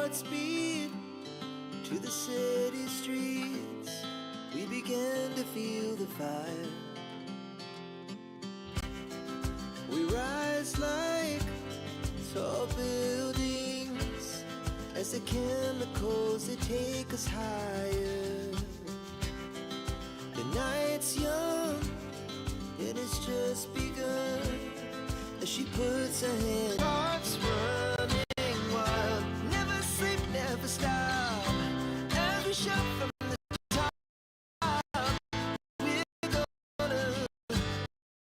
hearts beat to the city streets. We began to feel the fire. We rise like tall buildings as the chemicals, they take us higher. The night's young and it's just begun as she puts her hand. Hearts running wild, never sleep, never stop. As we shout from the top,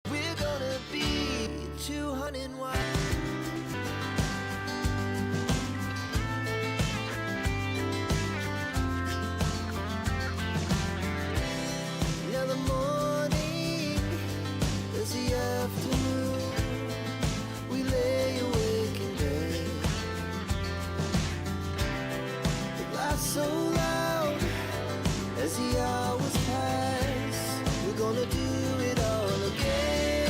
we're gonna be 200 wild. Now the morning is the afternoon. We lay awake in bed. It laughs so loud as the hours pass. We're gonna do it all again.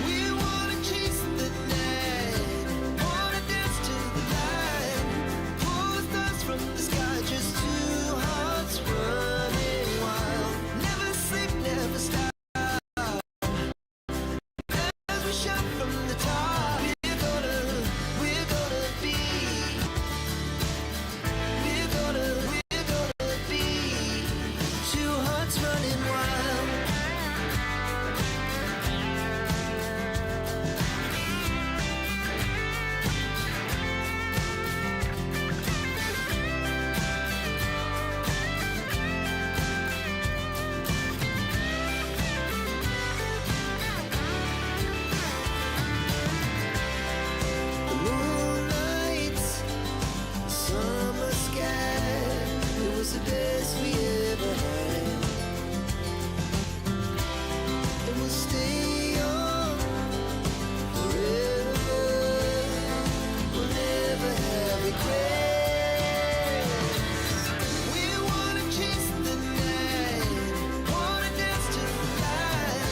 We wanna chase the night, wanna dance to the light, pull the stars from the sky, just two hearts running wild. Never sleep, never stop. As we shout from the top, we're gonna be, we're gonna be two hearts running wild. The moonlight, summer sky, it was the best we ever had. And we'll stay on forever. We'll never have regrets. We wanna chase the night, wanna dance to the light,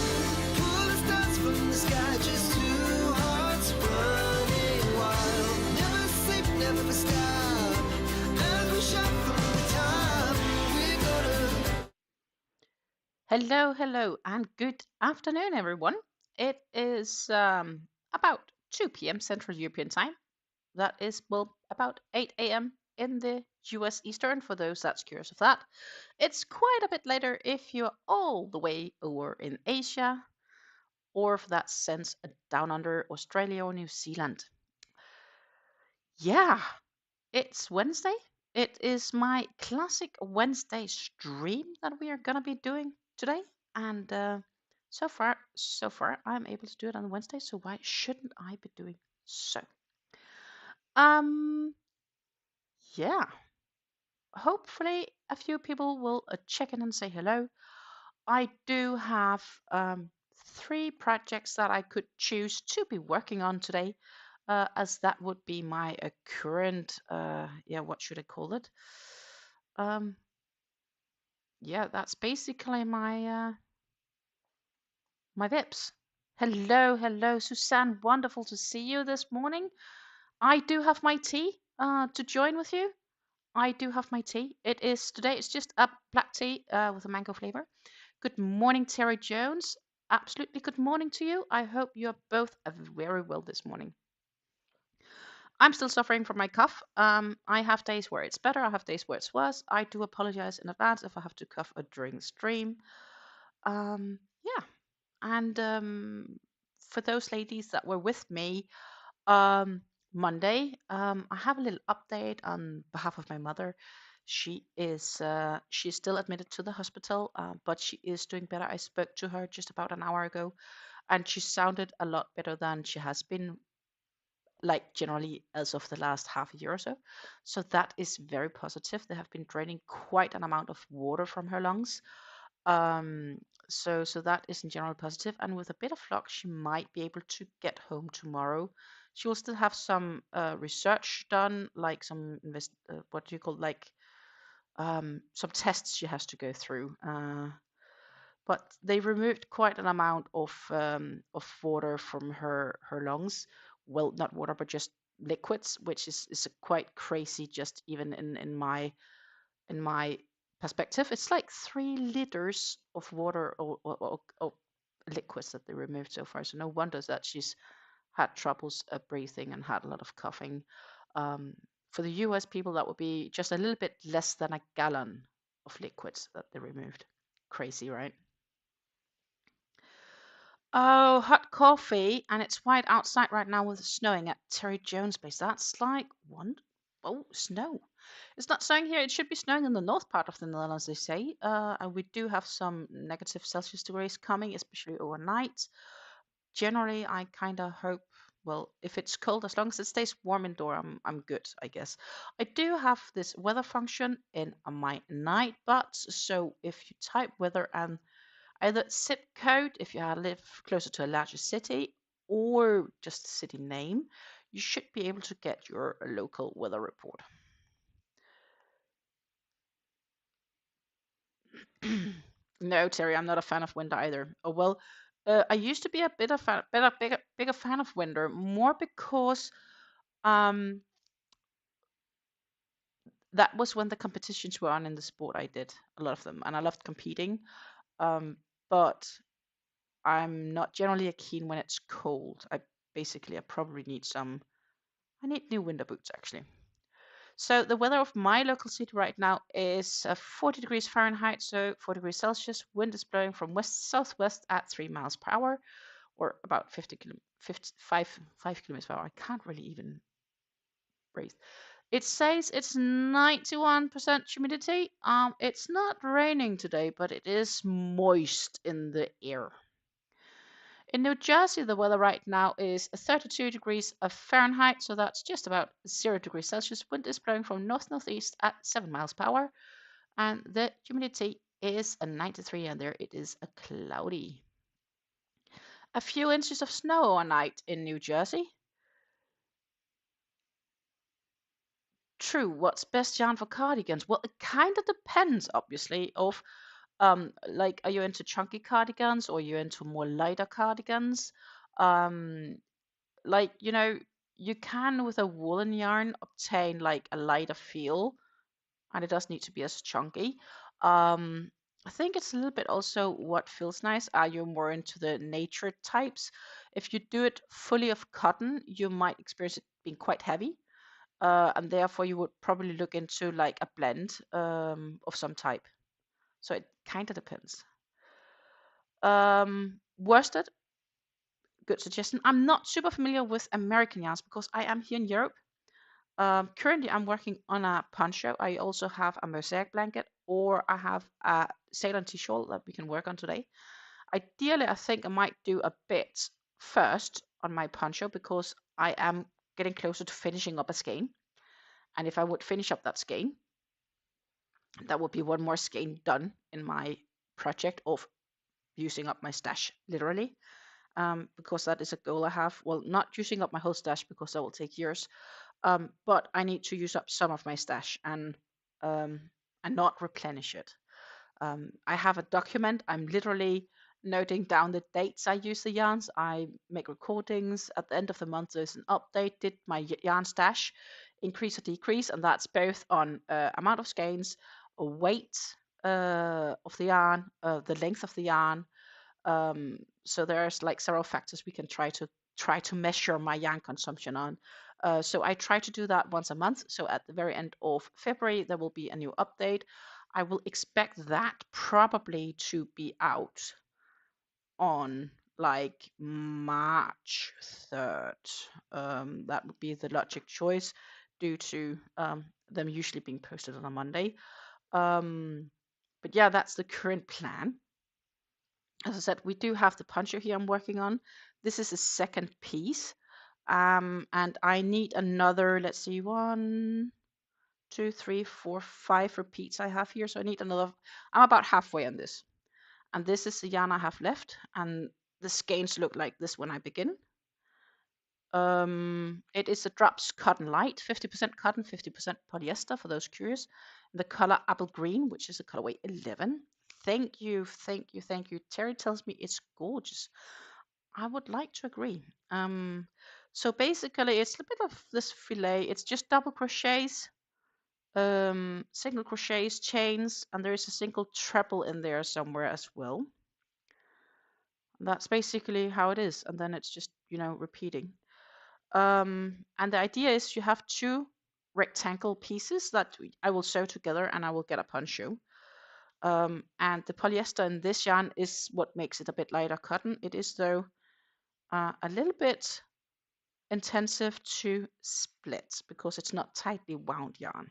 pull the stars from the sky, just two hearts running wild. Never sleep, never stop. As we shout from the top, we're gonna. Hello, hello, and good afternoon, everyone. It is about 2 p.m. Central European Time. That is, well, about 8 a.m. in the US Eastern, for those that's curious of that. It's quite a bit later if you're all the way over in Asia, or for that sense, down under Australia or New Zealand. Yeah, it's Wednesday. It is my classic Wednesday stream that we are gonna be doing today, and so far, I'm able to do it on Wednesday. So why shouldn't I be doing so? Um, yeah. Hopefully, a few people will check in and say hello. I do have 3 projects that I could choose to be working on today, as that would be my current, yeah, what should I call it? Yeah, that's basically my my VIPs. Hello, hello, Suzanne. Wonderful to see you this morning. I do have my tea to join with you. I do have my tea. It is today. It's just a black tea with a mango flavor. Good morning, Terry Jones. Absolutely good morning to you. I hope you're both very well this morning. I'm still suffering from my cough. I have days where it's better. I have days where it's worse. I do apologize in advance if I have to cough during the stream. Yeah, and for those ladies that were with me Monday, I have a little update on behalf of my mother. She's still admitted to the hospital, but she is doing better. I spoke to her just about an hour ago, and she sounded a lot better than she has been, like generally as of the last half a year or so. So that is very positive. They have been draining quite an amount of water from her lungs. So that is in general positive, and with a bit of luck, she might be able to get home tomorrow. She will still have some research done, like some what do you call, like some tests she has to go through. But they removed quite an amount of water from her lungs. Well, not water, but just liquids, which is quite crazy. Just even in my perspective, it's like 3 liters of water or liquids that they removed so far. So no wonder that she's had troubles breathing and had a lot of coughing. For the US people, that would be just a little bit less than a gallon of liquids that they removed. Crazy, right? Oh, hot coffee, and it's white outside right now with snowing at Terry Jones' place. That's like one. Oh, snow. It's not snowing here. It should be snowing in the north part of the Netherlands, they say. And we do have some negative Celsius degrees coming, especially overnight. Generally, I kind of hope, well, if it's cold, as long as it stays warm indoor, I'm good, I guess. I do have this weather function in my night buds, so if you type weather and either zip code if you live closer to a larger city, or just the city name, you should be able to get your local weather report. No, Terry, I'm not a fan of winter either. Oh well, I used to be a bit of bigger fan of winter, more because um, that was when the competitions were on in the sport. I did a lot of them, and I loved competing. But I'm not generally a keen when it's cold. I probably need I need new winter boots actually. So the weather of my local city right now is 40 degrees Fahrenheit, so 4 degrees Celsius. Wind is blowing from west southwest at 3 miles per hour, or about 5 kilometers per hour. I can't really even breathe. It says it's 91% humidity. It's not raining today, but it is moist in the air. In New Jersey, the weather right now is 32 degrees of Fahrenheit, so that's just about 0 degrees Celsius. Wind is blowing from north-northeast at 7 miles per hour, and the humidity is a 93, and there it is a cloudy. A few inches of snow overnight in New Jersey. True, what's best yarn for cardigans? Well, it kind of depends, obviously, of like, are you into chunky cardigans or are you into more lighter cardigans? Um, like, you can with a woolen yarn obtain like a lighter feel, and it does need to be as chunky. I think it's a little bit also what feels nice. Are you more into the nature types? If you do it fully of cotton, you might experience it being quite heavy. And therefore you would probably look into like a blend of some type. So it kind of depends. Worsted, good suggestion. I'm not super familiar with American yarns because I am here in Europe. Currently, I'm working on a poncho. I also have a mosaic blanket, or I have a Ceylon tea shawl that we can work on today. Ideally, I think I might do a bit first on my poncho because I am getting closer to finishing up a skein. And if I would finish up that skein, that would be one more skein done in my project of using up my stash, literally. Because that is a goal I have. Well, not using up my whole stash because that will take years, but I need to use up some of my stash um, and not replenish it. I have a document. I'm literally noting down the dates I use the yarns. I make recordings. At the end of the month, there's an update. Did my yarn stash increase or decrease? And that's both on amount of skeins, weight of the yarn, the length of the yarn. So there's like several factors we can try to measure my yarn consumption on. So I try to do that once a month. So at the very end of February, there will be a new update. I will expect that probably to be out on like March 3rd. That would be the logic choice due to them usually being posted on a Monday. But yeah, that's the current plan. As I said, we do have the poncho here I'm working on. This is a second piece. And I need another, let's see, 1, 2, 3, 4, 5 repeats I have here. So I need another, I'm about halfway on this. And this is the yarn I have left. And the skeins look like this when I begin. It is a Drops Cotton Light, 50% cotton, 50% polyester for those curious. The color apple green, which is the colorway 11. Thank you, thank you, thank you. Terry tells me it's gorgeous. I would like to agree. So basically it's a bit of this filet. It's just double crochets, single crochets, chains, and there is a single treble in there somewhere as well. That's basically how it is, and then it's just, you know, repeating. And the idea is you have two rectangle pieces that I will sew together, and I will get a poncho. And the polyester in this yarn is what makes it a bit lighter cotton. It is, though, a little bit intensive to split because it's not tightly wound yarn.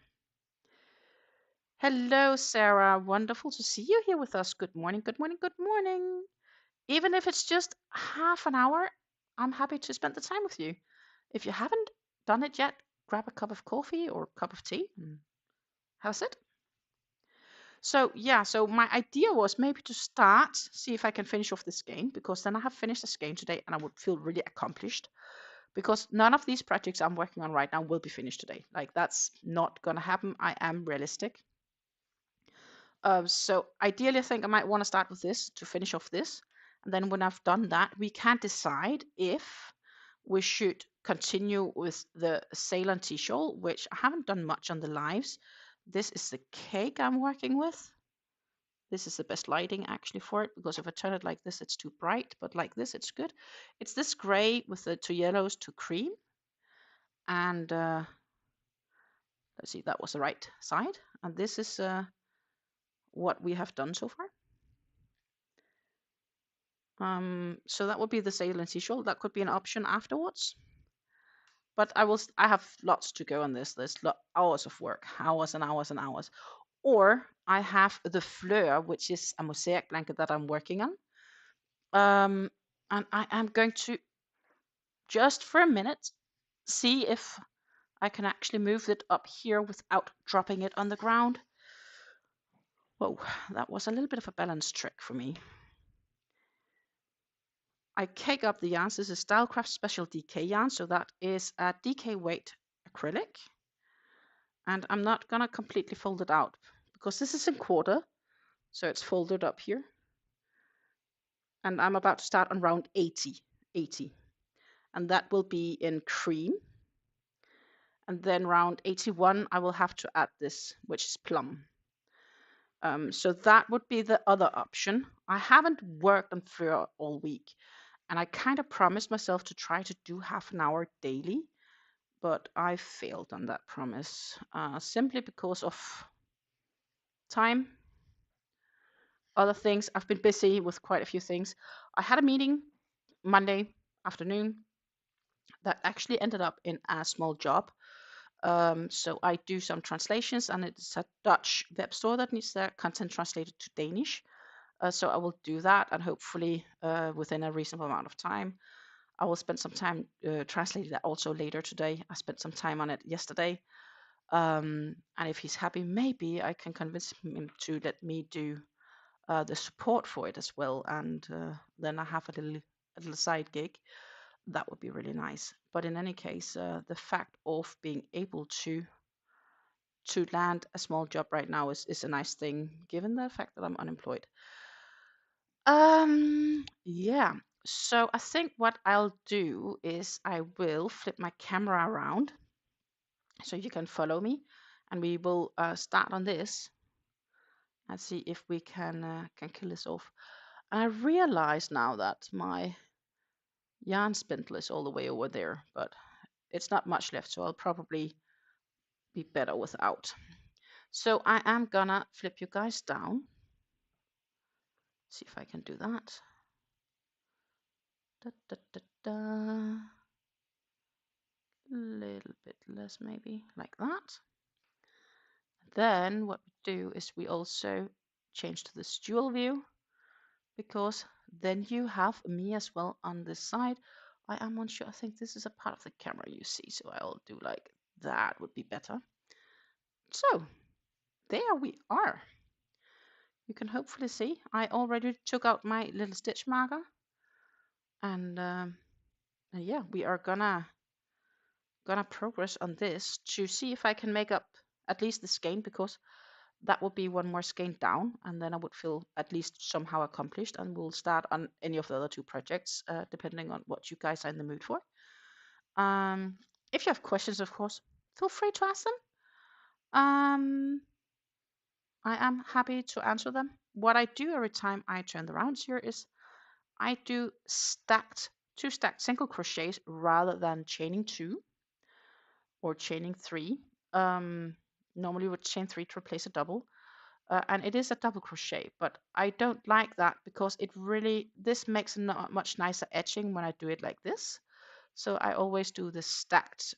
Hello, Sarah. Wonderful to see you here with us. Good morning, good morning, good morning. Even if it's just half an hour, I'm happy to spend the time with you. If you haven't done it yet, grab a cup of coffee or a cup of tea and have a sit. So yeah, so my idea was maybe to start, see if I can finish off this skein, because then I have finished the skein today and I would feel really accomplished, because none of these projects I'm working on right now will be finished today. Like, that's not gonna happen. I am realistic. So ideally I think I might want to start with this to finish off this, and then when I've done that, we can decide if we should continue with the sail and t-shawl, which I haven't done much on the lives. This is the cake I'm working with. This is the best lighting actually for it, because if I turn it like this, it's too bright, but like this, it's good. It's this gray with the two yellows to cream. And let's see, that was the right side. And this is what we have done so far. So that would be the sail and seashell. That could be an option afterwards. But I have lots to go on this. There's hours of work, hours and hours and hours. Or I have the fleur, which is a mosaic blanket that I'm working on. And I am going to, just for a minute, see if I can actually move it up here without dropping it on the ground. Whoa, that was a little bit of a balance trick for me. I cake up the yarns. This is Stylecraft Special DK yarn, so that is a DK weight acrylic. And I'm not gonna completely fold it out because this is in quarter, so it's folded up here. And I'm about to start on round 80, and that will be in cream. And then round 81, I will have to add this, which is plum. So that would be the other option. I haven't worked on fleur all week, and I kind of promised myself to try to do half an hour daily, but I failed on that promise, simply because of time, other things. I've been busy with quite a few things. I had a meeting Monday afternoon that actually ended up in a small job. So I do some translations, and it's a Dutch web store that needs their content translated to Danish. So I will do that, and hopefully within a reasonable amount of time. I will spend some time translating that also later today. I spent some time on it yesterday. And if he's happy, maybe I can convince him to let me do the support for it as well. And then I have a little side gig. That would be really nice. But in any case, the fact of being able to land a small job right now is a nice thing, given the fact that I'm unemployed. Yeah. So I think what I'll do is I will flip my camera around so you can follow me, and we will start on this and see if we can kill this off. And I realize now that my yarn spindle is all the way over there, but it's not much left, so I'll probably be better without. So I am gonna flip you guys down. See if I can do that. Da, da, da, da. Little bit less, maybe like that. Then what we do is we also change to this dual view, because then you have me as well on this side. I am unsure. I think this is a part of the camera, you see, so I'll do like that would be better. So there we are. You can hopefully see I already took out my little stitch marker, and yeah, we are gonna progress on this to see if I can make up at least the skein, because that would be one more skein down, and then I would feel at least somehow accomplished, and we'll start on any of the other two projects depending on what you guys are in the mood for. If you have questions, of course, feel free to ask them. I am happy to answer them. What I do every time I turn the rounds here is I do two stacked single crochets rather than chaining 2 or chaining 3. Normally would chain 3 to replace a double. And it is a double crochet, but I don't like that because this makes a much nicer edging when I do it like this. So I always do the stacked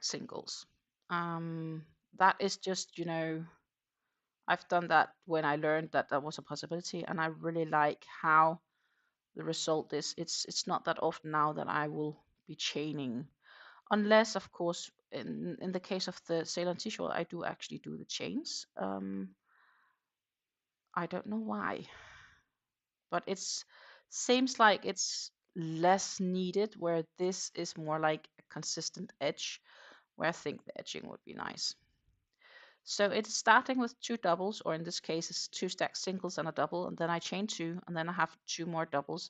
singles. That is just, I've done that when I learned that that was a possibility, and I really like how the result is. It's not that often now that I will be chaining, unless, of course, in the case of the sailor and t-shirt, I do actually do the chains. I don't know why, but it seems like it's less needed, where this is more like a consistent edge, where I think the edging would be nice. So it's starting with 2 doubles, or in this case, it's 2 stacked singles and a double, and then I chain 2, and then I have 2 more doubles.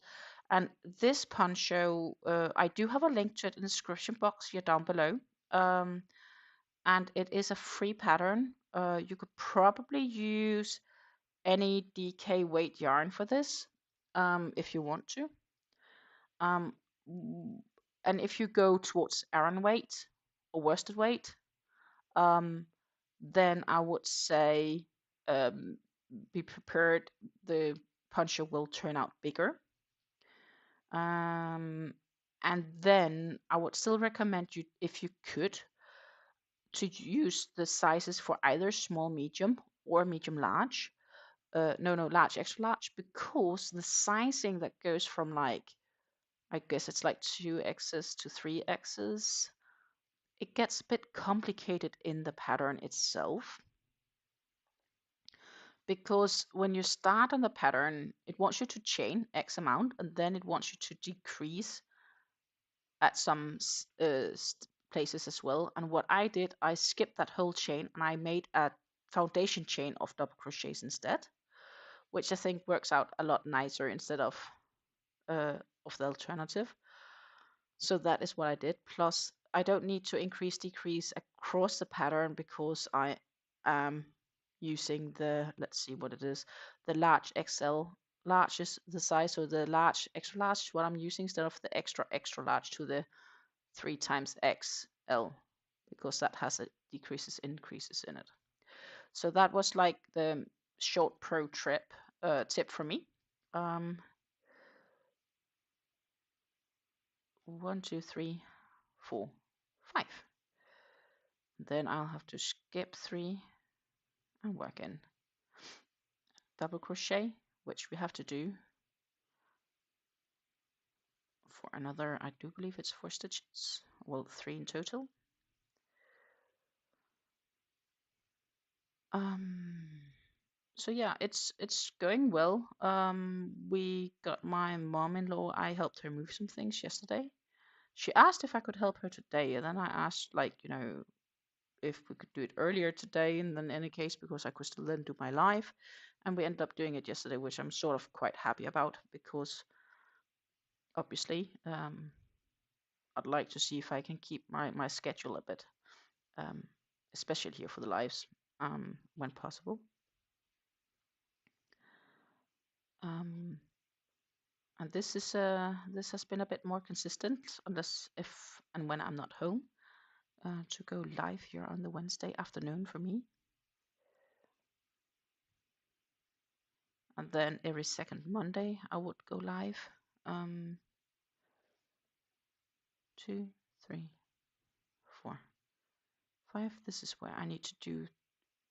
And this poncho, I do have a link to it in the description box here down below. And it is a free pattern. You could probably use any DK weight yarn for this, if you want to. And if you go towards Aran weight or worsted weight, then I would say be prepared. The poncho will turn out bigger. And then I would still recommend you, if you could, to use the sizes for either small medium or medium large. No, large, extra large, because the sizing that goes from, like, I guess it's like 2x's to 3x's, it gets a bit complicated in the pattern itself. Because when you start on the pattern, it wants you to chain X amount, and then it wants you to decrease at some places as well. And what I did, I skipped that whole chain and I made a foundation chain of double crochets instead, which I think works out a lot nicer instead of the alternative. So that is what I did. Plus, I don't need to increase, decrease across the pattern because I am using the, let's see what it is, the large XL. Large is the size, so the large, extra large is what I'm using instead of the extra, extra large to the 3 times XL, because that has a decreases, increases in it. So that was like the short pro tip for me. 1, 2, 3, 4, 5. Then I'll have to skip 3 and work in double crochet, which we have to do for another, I do believe it's 4 stitches, well, 3 in total. So yeah, it's going well. We got my mom-in-law, I helped her move some things yesterday. She asked if I could help her today, and then I asked, like, if we could do it earlier today, and then in any case, because I could still then do my live. And we ended up doing it yesterday, which I'm sort of quite happy about, because obviously I'd like to see if I can keep my schedule a bit, especially here for the lives, when possible. And this has been a bit more consistent, unless if and when I'm not home, to go live here on the Wednesday afternoon for me. And then every second Monday I would go live. 2, 3, 4, 5. This is where I need to do.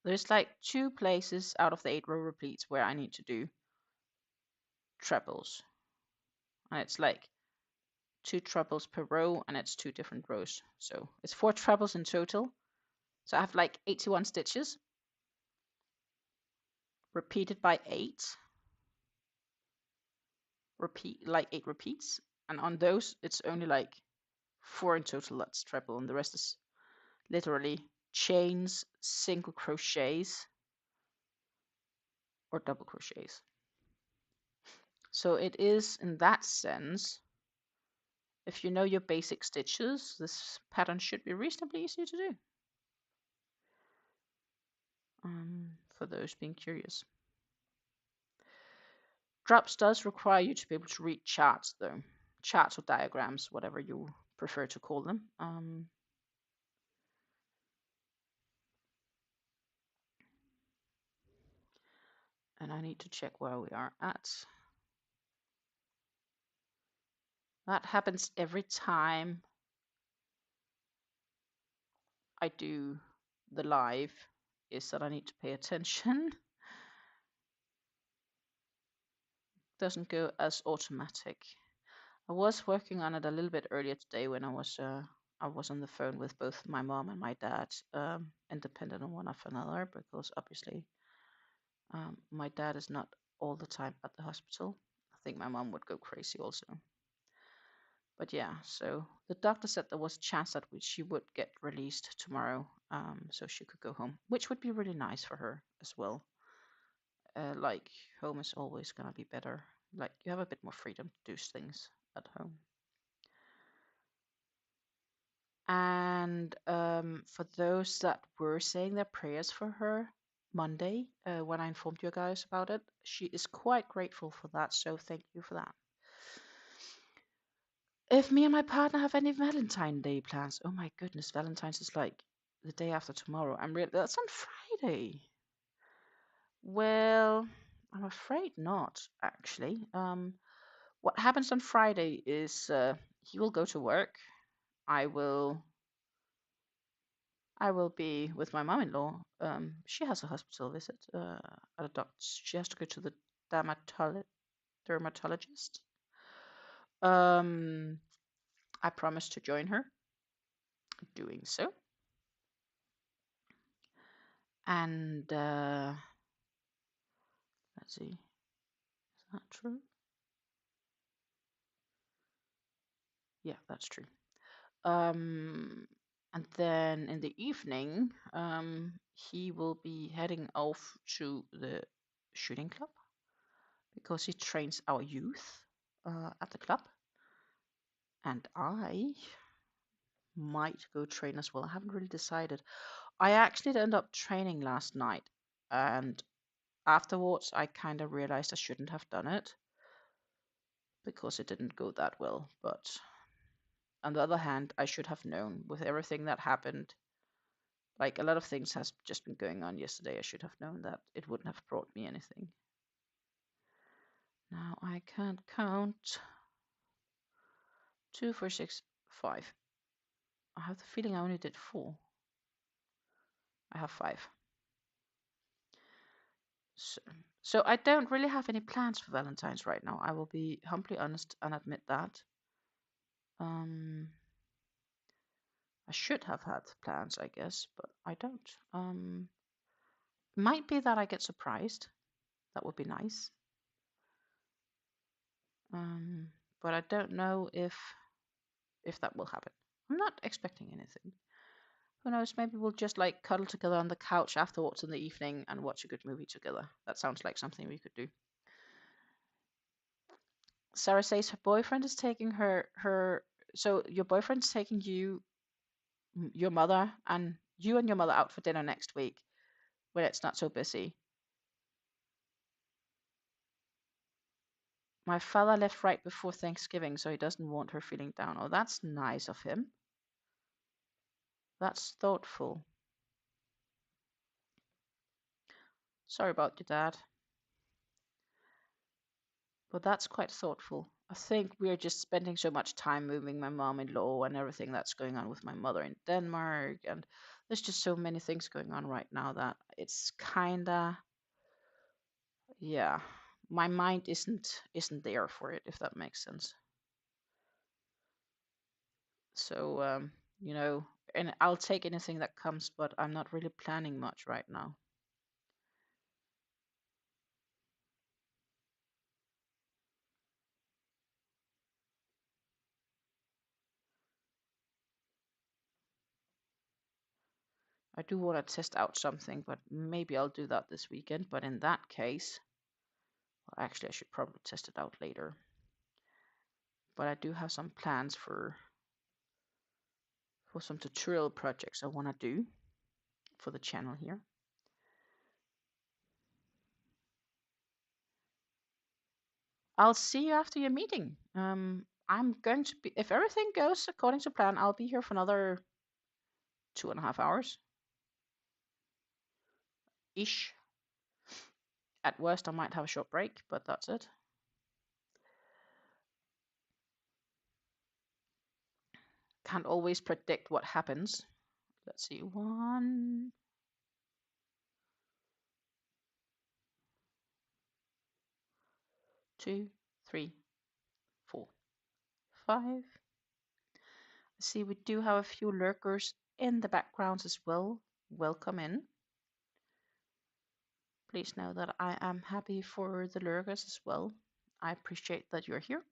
There's like 2 places out of the 8 row repeats where I need to do trebles, and it's like 2 trebles per row, and it's 2 different rows, so it's 4 trebles in total. So I have like 81 stitches repeated by 8, like 8 repeats, and on those it's only like 4 in total that's treble, and the rest is literally chains, single crochets, or double crochets. So it is, in that sense, if you know your basic stitches, this pattern should be reasonably easy to do. For those being curious. Drops does require you to be able to read charts, though. Charts or diagrams, whatever you prefer to call them. And I need to check where we are at. That happens every time I do the live, is that I need to pay attention. Doesn't go as automatic. I was working on it a little bit earlier today when I was on the phone with both my mom and my dad, independent of one of another, because obviously my dad is not all the time at the hospital. I think my mom would go crazy also. But yeah, so the doctor said there was a chance that she would get released tomorrow, so she could go home, which would be really nice for her as well. Like, home is always gonna be better. Like, you have a bit more freedom to do things at home. And for those that were saying their prayers for her Monday, when I informed you guys about it, she is quite grateful for that. So thank you for that. If me and my partner have any Valentine's Day plans, oh my goodness, Valentine's is like the day after tomorrow. That's on Friday. Well, I'm afraid not, actually. What happens on Friday is he will go to work. I will be with my mom-in-law. She has a hospital visit at a doctor. She has to go to the dermatologist. I promised to join her doing so. And let's see, is that true? Yeah, that's true. And then in the evening, he will be heading off to the shooting club because he trains our youth at the club. And I might go train as well. I haven't really decided. I actually ended up training last night, and afterwards I kind of realized I shouldn't have done it because it didn't go that well. But on the other hand, I should have known with everything that happened. Like, a lot of things has just been going on yesterday. I should have known that it wouldn't have brought me anything. Now I can't count. 2, 4, 6, 5. I have the feeling I only did 4. I have 5. So I don't really have any plans for Valentine's right now. I will be humbly honest and admit that. I should have had plans, I guess, but I don't. Might be that I get surprised. That would be nice. But I don't know if that will happen. I'm not expecting anything. Who knows? Maybe we'll just like cuddle together on the couch afterwards in the evening and watch a good movie together. That sounds like something we could do. Sarah says her boyfriend is taking her. So your boyfriend's taking you, your mother, and you and your mother out for dinner next week when it's not so busy. My father left right before Thanksgiving, so he doesn't want her feeling down. Oh, that's nice of him. That's thoughtful. Sorry about your dad. But that's quite thoughtful. I think we're just spending so much time moving my mom-in-law and everything that's going on with my mother in Denmark, and there's just so many things going on right now that it's kinda, yeah, my mind isn't there for it, if that makes sense. So you know, and I'll take anything that comes, but I'm not really planning much right now. I do want to test out something, but maybe I'll do that this weekend. But in that case, Actually, I should probably test it out later. But I do have some plans for some tutorial projects I want to do for the channel here. I'll see you after your meeting. I'm going to be, if everything goes according to plan, I'll be here for another 2.5 hours ish. At worst, I might have a short break, but that's it. Can't always predict what happens. Let's see. 1, 2, 3, 4, 5. See, we do have a few lurkers in the background as well. Welcome in. Please know that I am happy for the lurkers as well. I appreciate that you're here.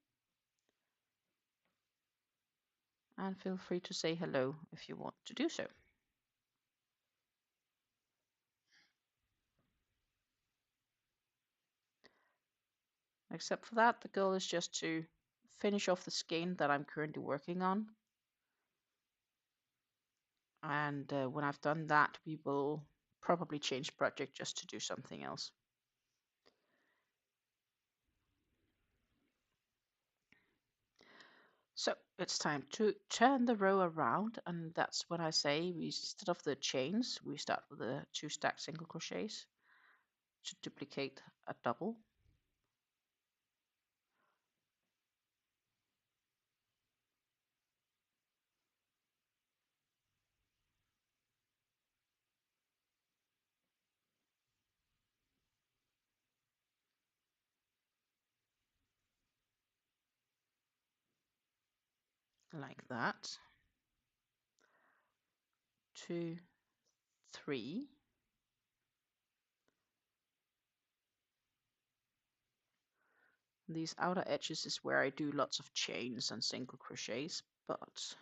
And feel free to say hello if you want to do so. Except for that, the goal is just to finish off the skein that I'm currently working on. And when I've done that, we will probably change project just to do something else. So it's time to turn the row around, and that's when I say we instead of the chains, we start with the 2 stacked single crochets to duplicate a double. Like that. 2, 3. These outer edges is where I do lots of chains and single crochets, but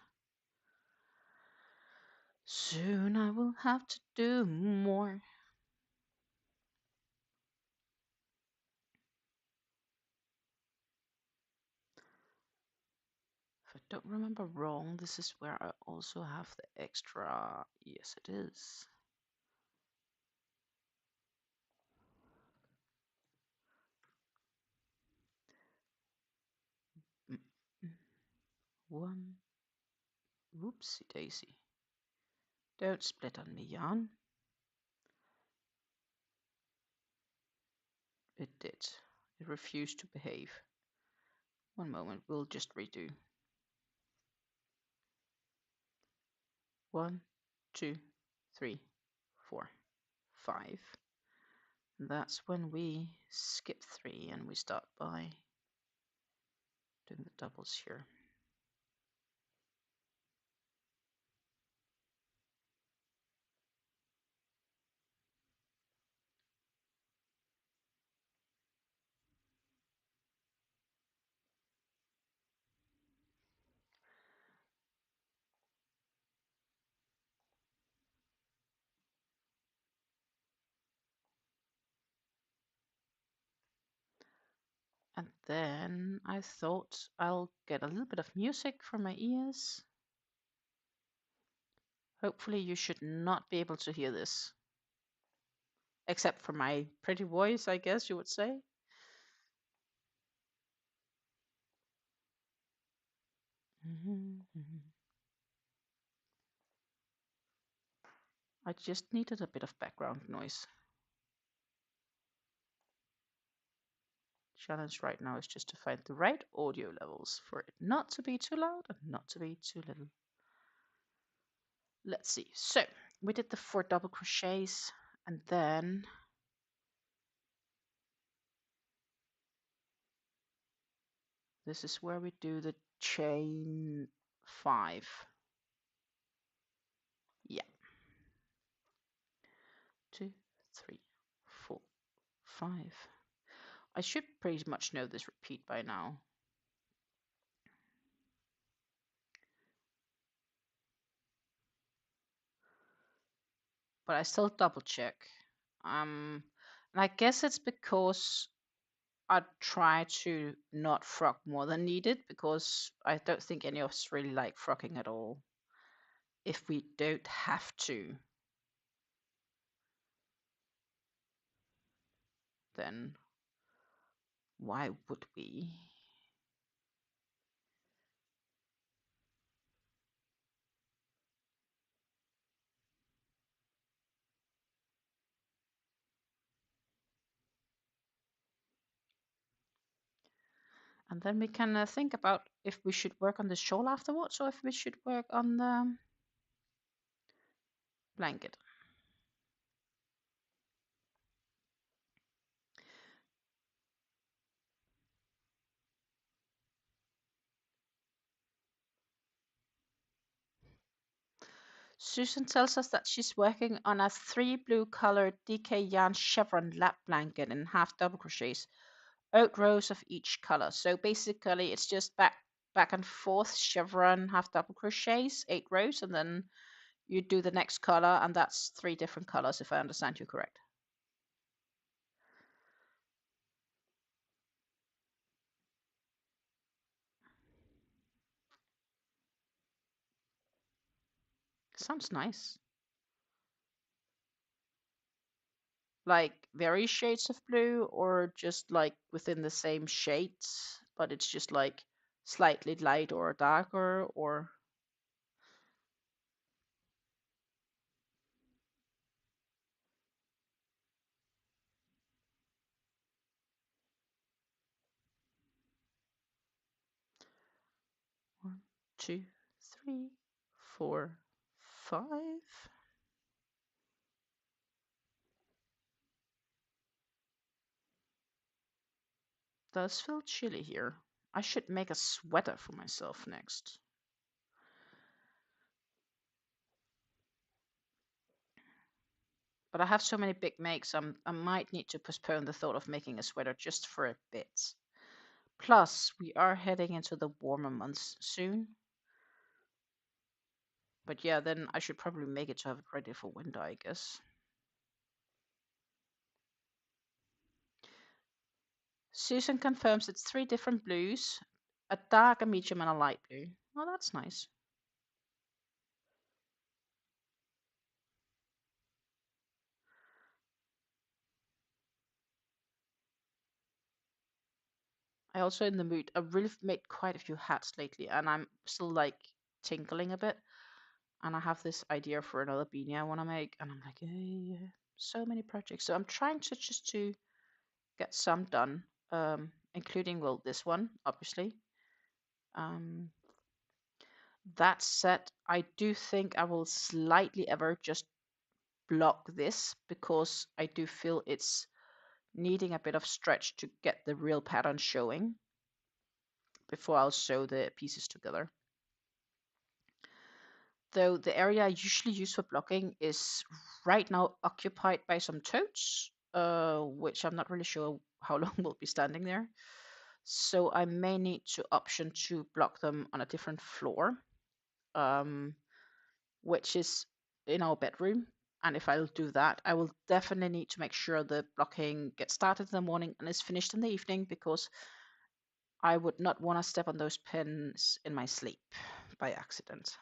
soon I will have to do more. If I don't remember wrong, this is where I also have the extra. Yes, it is. One. Whoopsie daisy. Don't split on me, yarn. It did. It refused to behave. One moment, we'll just redo. 1, 2, 3, 4, 5. And that's when we skip 3 and we start by doing the doubles here. And then I thought I'll get a little bit of music for my ears. Hopefully you should not be able to hear this. Except for my pretty voice, I guess you would say. I just needed a bit of background noise. Challenge right now is just to find the right audio levels for it not to be too loud and not to be too little. Let's see. So we did the 4 double crochets, and then this is where we do the chain 5. Yeah. 2, 3, 4, 5. I should pretty much know this repeat by now. But I still double check. And I guess it's because I'd try to not frock more than needed because I don't think any of us really like frocking at all if we don't have to. Then why would we? And then we can think about if we should work on the shawl afterwards or if we should work on the blanket. Susan tells us that she's working on a 3 blue colored DK yarn chevron lap blanket in half double crochets, 8 rows of each color. So basically it's just back and forth chevron half double crochets, 8 rows, and then you do the next color, and that's 3 different colors if I understand you correct. Sounds nice. Like various shades of blue or just like within the same shades, but it's just like slightly light or darker or 1, 2, 3, 4, 5. Does feel chilly here. I should make a sweater for myself next. But I have so many big makes, I might need to postpone the thought of making a sweater just for a bit. Plus, we are heading into the warmer months soon. But yeah, then I should probably make it to have it ready for winter, I guess. Susan confirms it's 3 different blues, a dark, a medium, and a light blue. Oh, that's nice. I also in the mood. I've really made quite a few hats lately, and I'm still like tinkling a bit. And I have this idea for another beanie I want to make, and I'm like, hey, so many projects. So I'm trying to just to get some done, including well this one, obviously. Um, that said, I do think I will slightly ever just block this because I do feel it's needing a bit of stretch to get the real pattern showing before I'll sew the pieces together. Though the area I usually use for blocking is right now occupied by some totes, which I'm not really sure how long will be standing there. So I may need to option to block them on a different floor, which is in our bedroom. And if I'll do that, I will definitely need to make sure the blocking gets started in the morning and is finished in the evening because I would not want to step on those pins in my sleep by accident.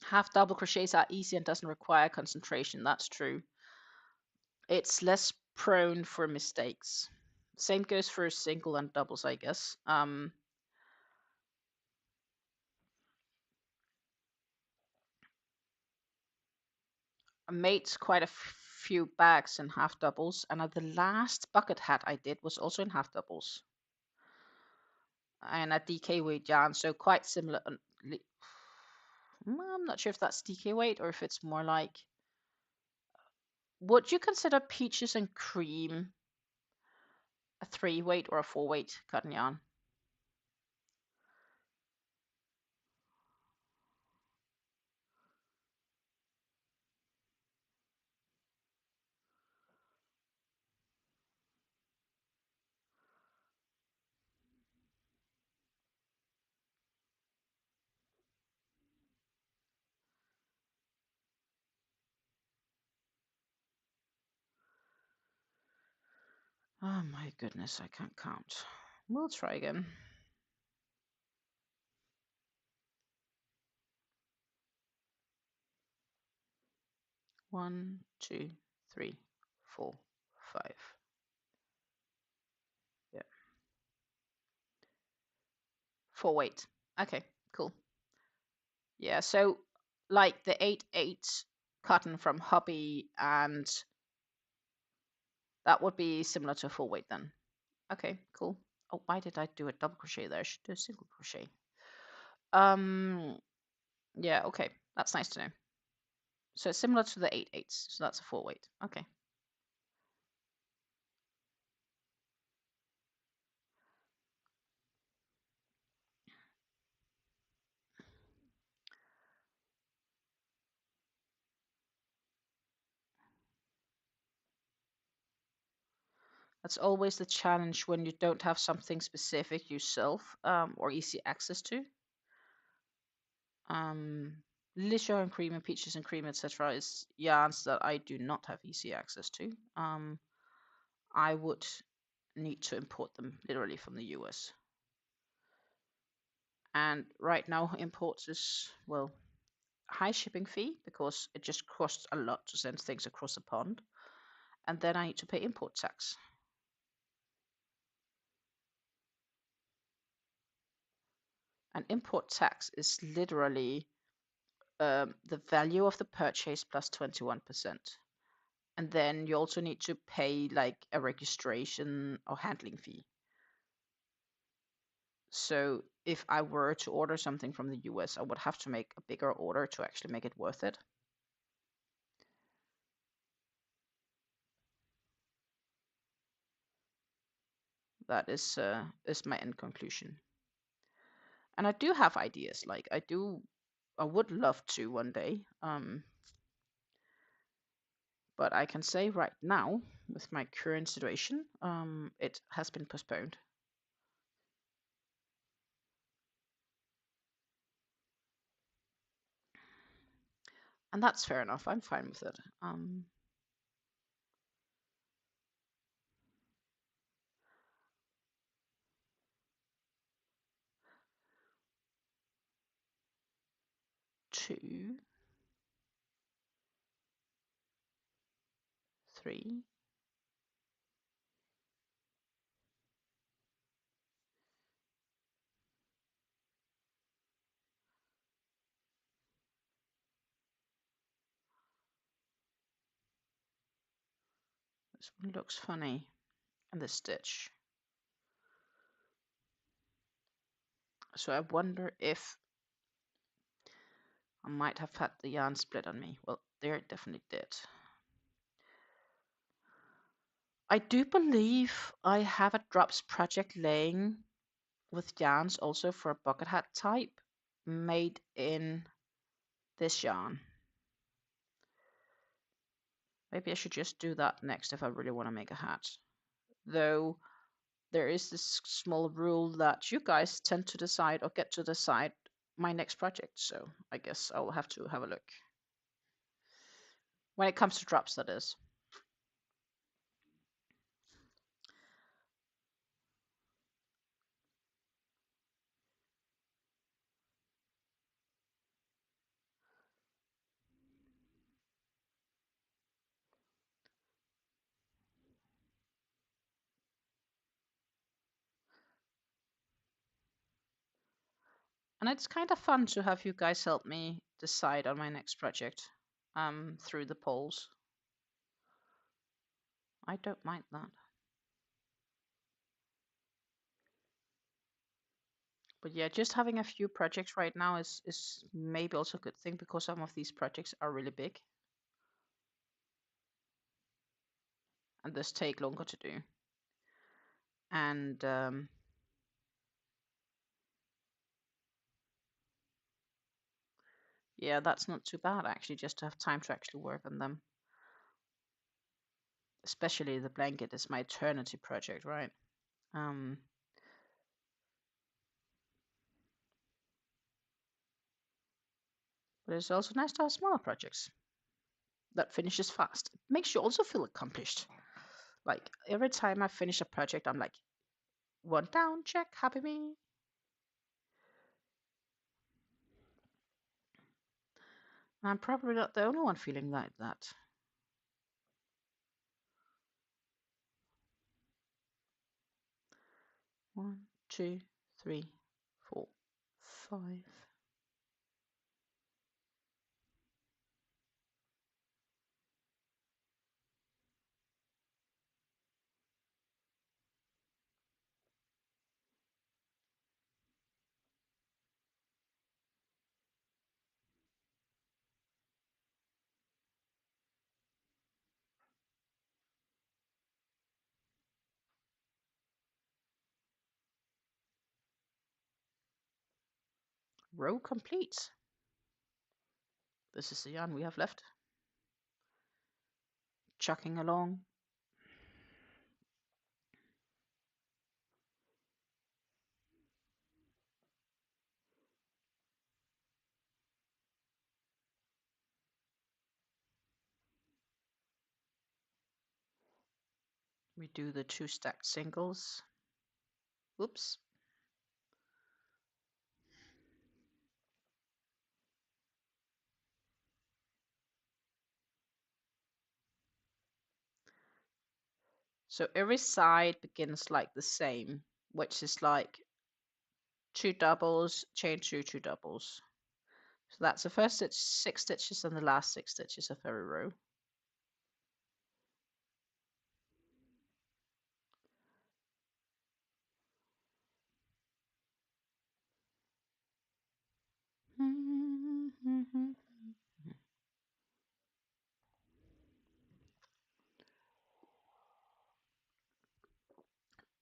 Half double crochets are easy and doesn't require concentration. That's true. It's less prone for mistakes. Same goes for single and doubles, I guess. I made quite a few bags in half doubles, and the last bucket hat I did was also in half doubles and a DK weight yarn, so quite similar. I'm not sure if that's DK weight or if it's more like. Would you consider peaches and cream a 3 weight or a 4 weight cotton yarn? Oh my goodness, I can't count. We'll try again. One, two, three, 4, 5. Yeah. 4 weight. Okay, cool. Yeah, so like the 8/8 cotton from Hobby, and that would be similar to a full weight then. Okay, cool. Oh, why did I do a double crochet there? I should do a single crochet. Yeah, okay, that's nice to know. So it's similar to the 8/8, so that's a 4 weight. Okay. That's always the challenge when you don't have something specific yourself, or easy access to. Licia and cream and peaches and cream, etc., is yarns that I do not have easy access to. I would need to import them literally from the US. And right now, imports is, well, high shipping fee because it just costs a lot to send things across the pond. And then I need to pay import tax. And import tax is literally the value of the purchase plus 21%. And then you also need to pay like a registration or handling fee. So if I were to order something from the US, I would have to make a bigger order to actually make it worth it. That is my end conclusion. And I do have ideas. Like I would love to one day. But I can say right now, with my current situation, it has been postponed. And that's fair enough. I'm fine with it. 2, 3. This one looks funny. And the stitch. So I wonder if I might have had the yarn split on me. Well, there it definitely did. I do believe I have a drops project laying with yarns also for a bucket hat type made in this yarn. Maybe I should just do that next if I really want to make a hat. Though there is this small rule that you guys tend to decide or get to decide my next project. So I guess I'll have to have a look. When it comes to drops, that is. And it's kind of fun to have you guys help me decide on my next project through the polls. I don't mind that. But yeah, just having a few projects right now is maybe also a good thing because some of these projects are really big. And this take longer to do. And yeah, that's not too bad actually, just to have time to actually work on them. Especially the blanket is my eternity project, right? But it's also nice to have smaller projects that finishes fast. It makes you also feel accomplished. Like every time I finish a project, I'm like, one down, check, happy me. I'm probably not the only one feeling like that. One, two, three, four, five. Row complete. This is the yarn we have left. Chucking along. We do the 2 stacked singles. Oops. So every side begins like the same, which is like 2 doubles, chain 2, 2 doubles. So that's the first stitch, 6 stitches, and the last 6 stitches of every row.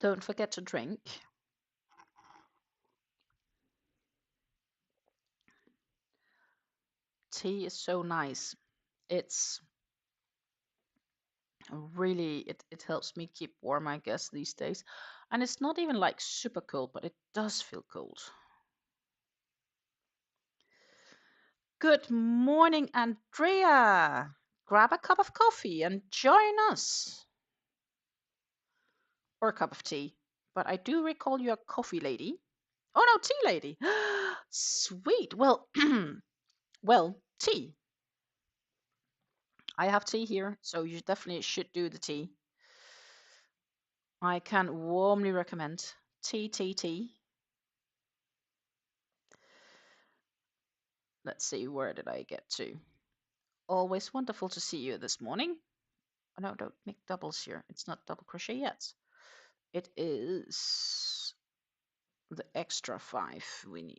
Don't forget to drink. Tea is so nice. It's really, it helps me keep warm, I guess, these days. And it's not even like super cold, but it does feel cold. Good morning, Andrea. Grab a cup of coffee and join us. Or a cup of tea. But I do recall you're a coffee lady. Oh no, tea lady. Sweet. Well, well, tea. I have tea here, so you definitely should do the tea. I can warmly recommend tea, tea, tea. Let's see, where did I get to? Always wonderful to see you this morning. Oh, no, don't make doubles here. It's not double crochet yet. It is the extra 5 we need.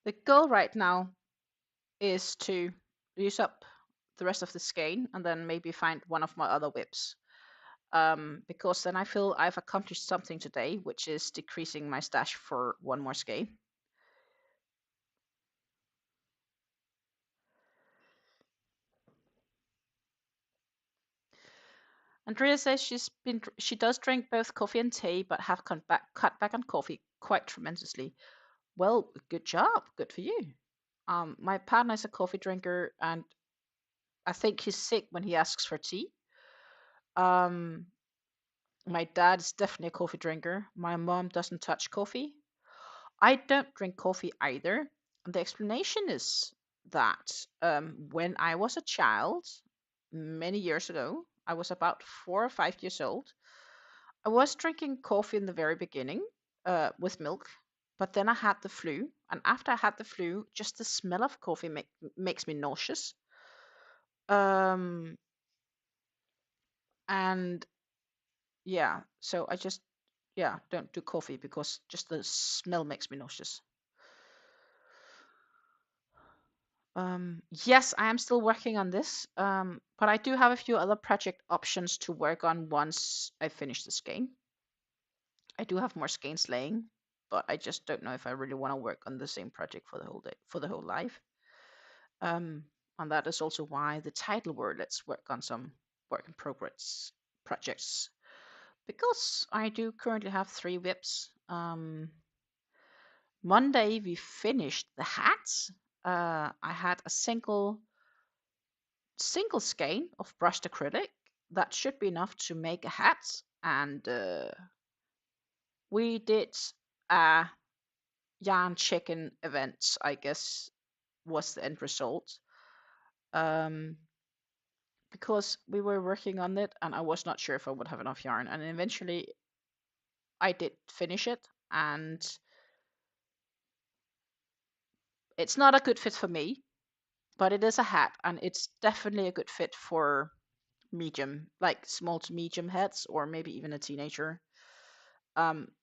The goal right now is to use up the rest of the skein and then maybe find one of my other WIPs. Because then I feel I've accomplished something today, which is decreasing my stash for one more skein. Andrea says she does drink both coffee and tea, but have cut back on coffee quite tremendously. Well, good job, good for you. My partner is a coffee drinker, and I think he's sick when he asks for tea. My dad is definitely a coffee drinker. My mom doesn't touch coffee. I don't drink coffee either. The explanation is that when I was a child, many years ago, I was about 4 or 5 years old. I was drinking coffee in the very beginning with milk, but then I had the flu. And after I had the flu, just the smell of coffee makes me nauseous. Um, and yeah, so I just, yeah, don't do coffee because just the smell makes me nauseous. Yes, I am still working on this, but I do have a few other project options to work on once I finish this game. I do have more skeins laying, but I just don't know if I really want to work on the same project for the whole day, for the whole life. And that is also why the title were "Let's work on some work in progress projects," because I do currently have 3 WIPs. Monday we finished the hats. I had a single skein of brushed acrylic. That should be enough to make a hat, and we did a yarn chicken event, I guess was the end result. Because we were working on it and I was not sure if I would have enough yarn, and eventually I did finish it, and it's not a good fit for me, but it is a hat and it's definitely a good fit for medium, like small to medium hats, or maybe even a teenager,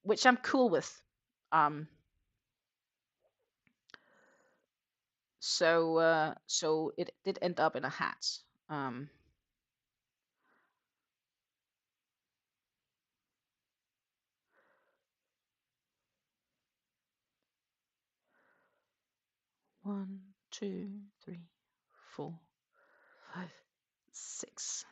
which I'm cool with. Um, so it did end up in a hat. Um, One, two, three, 4, 5, 6.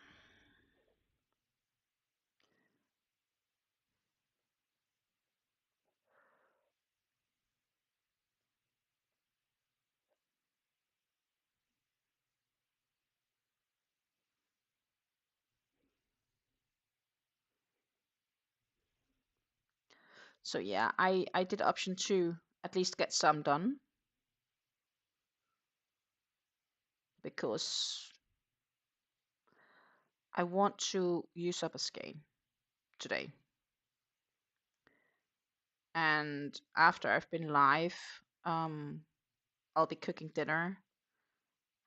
So yeah, I did option 2, at least get some done, because I want to use up a skein today. And after I've been live, I'll be cooking dinner.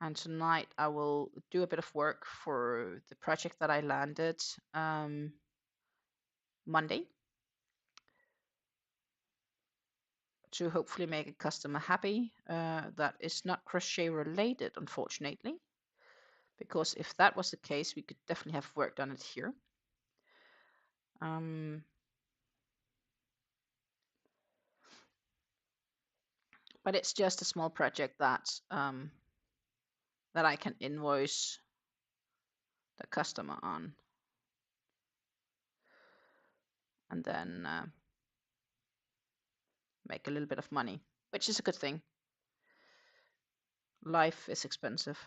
And tonight I will do a bit of work for the project that I landed Monday, to hopefully make a customer happy. That is not crochet related, unfortunately, because if that was the case, we could definitely have worked on it here. But it's just a small project that that I can invoice the customer on, and then make a little bit of money, which is a good thing. Life is expensive.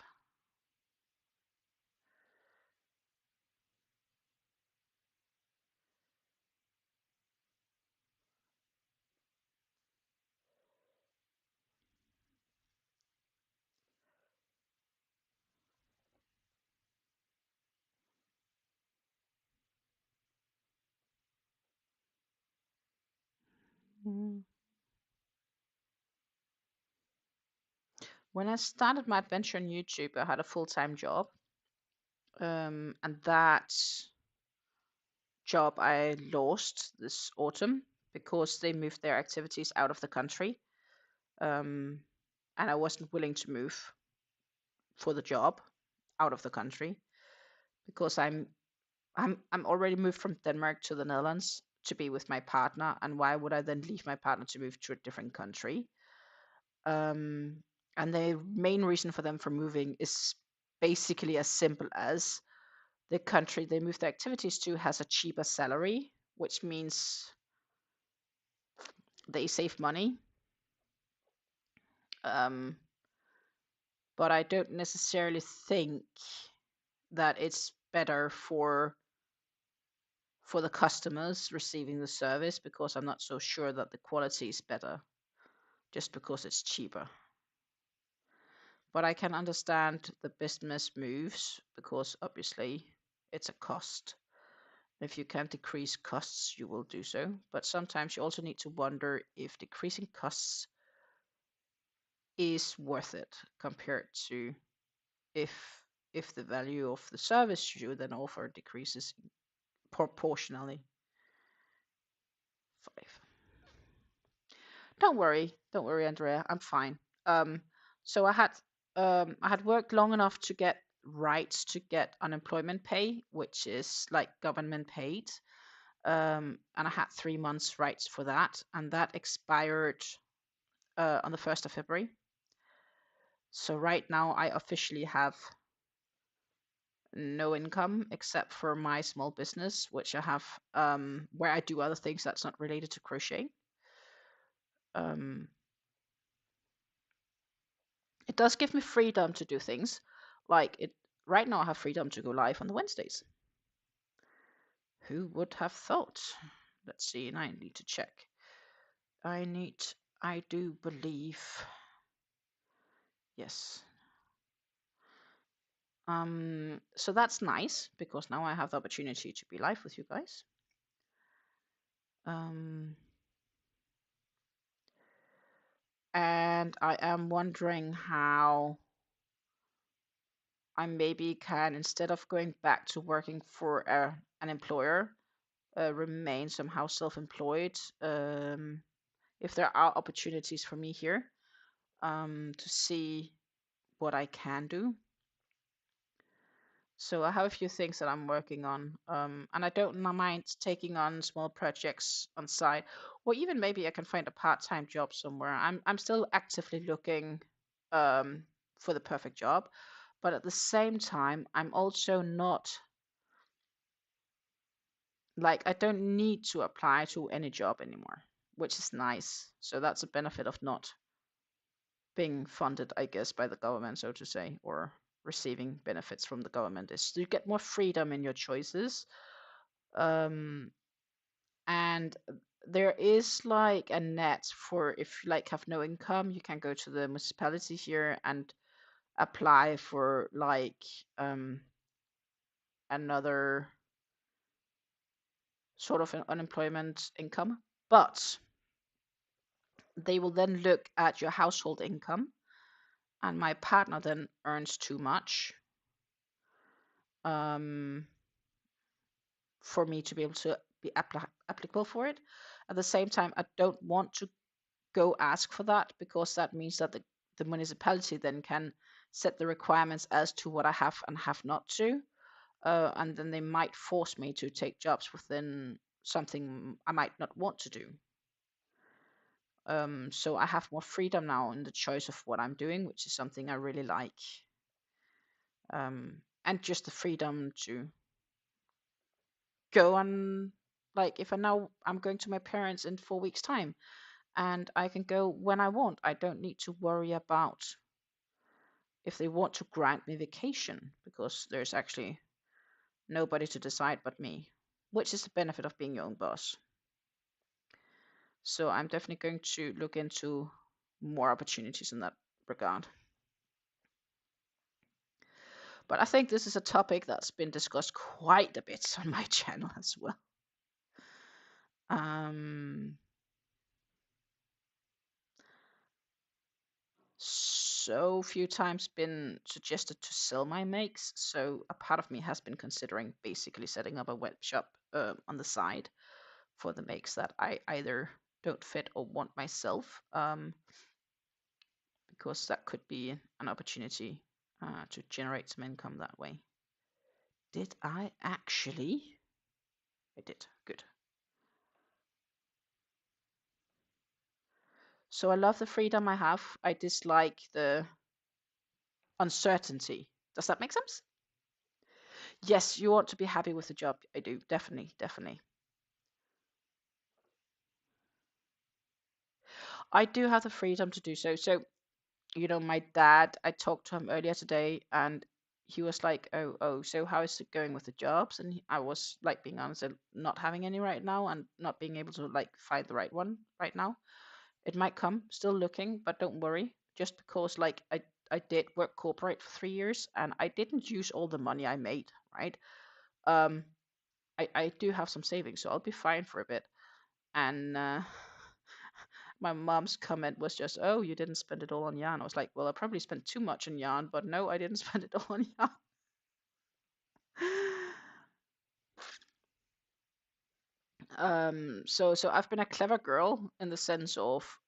Mm. When I started my adventure on YouTube, I had a full-time job, and that job I lost this autumn because they moved their activities out of the country, and I wasn't willing to move for the job out of the country, because I'm already moved from Denmark to the Netherlands to be with my partner, and why would I then leave my partner to move to a different country? And the main reason for them for moving is basically as simple as the country they move their activities to has a cheaper salary, which means they save money. But I don't necessarily think that it's better for the customers receiving the service, because I'm not so sure that the quality is better just because it's cheaper. But I can understand the business moves, because obviously it's a cost. If you can decrease costs, you will do so. But sometimes you also need to wonder if decreasing costs is worth it compared to if the value of the service you then offer decreases proportionally. 5. Don't worry, Andrea. I'm fine. So I had worked long enough to get rights to get unemployment pay, which is like government paid. And I had 3 months rights for that, and that expired on the 1st of February. So right now I officially have no income except for my small business, which I have where I do other things that's not related to crochet. It does give me freedom to do things. Like it right now I have freedom to go live on the Wednesdays. Who would have thought? Let's see, and I need to check. I do believe, yes. So that's nice because now I have the opportunity to be live with you guys. And I am wondering how I maybe can, instead of going back to working for an employer, remain somehow self-employed. If there are opportunities for me here, to see what I can do. So I have a few things that I'm working on, and I don't mind taking on small projects on site, or even maybe I can find a part-time job somewhere. I'm still actively looking for the perfect job, but at the same time, I'm also not like I don't need to apply to any job anymore, which is nice. So that's a benefit of not being funded, I guess, by the government, so to say, or receiving benefits from the government, is you get more freedom in your choices. And there is like a net for if you like have no income, you can go to the municipality here and apply for like another sort of an unemployment income, but they will then look at your household income, and my partner then earns too much for me to be able to be applicable for it. At the same time, I don't want to go ask for that because that means that the municipality then can set the requirements as to what I have and have not to. And then they might force me to take jobs within something I might not want to do. So I have more freedom now in the choice of what I'm doing, which is something I really like. And just the freedom to go on, like if I'm going to my parents in 4 weeks' time, and I can go when I want. I don't need to worry about if they want to grant me vacation because there's actually nobody to decide but me, which is the benefit of being your own boss. So I'm definitely going to look into more opportunities in that regard. But I think this is a topic that's been discussed quite a bit on my channel as well. So few times been suggested to sell my makes, so a part of me has been considering basically setting up a web shop on the side for the makes that I either don't fit or want myself, because that could be an opportunity to generate some income that way. Did I actually? I did. Good. So I love the freedom I have. I dislike the uncertainty. Does that make sense? Yes, you want to be happy with the job. I do. Definitely. Definitely. I do have the freedom to do so. So, my dad, I talked to him earlier today and he was like, oh, so how is it going with the jobs? And I was like, being honest, not having any right now and not being able to like find the right one right now. It might come, still looking, but don't worry. Just because like I did work corporate for 3 years and I didn't use all the money I made, right? I do have some savings, so I'll be fine for a bit. And my mom's comment was just, "Oh, you didn't spend it all on yarn." I was like, "Well, I probably spent too much on yarn, but no, I didn't spend it all on yarn." So I've been a clever girl in the sense of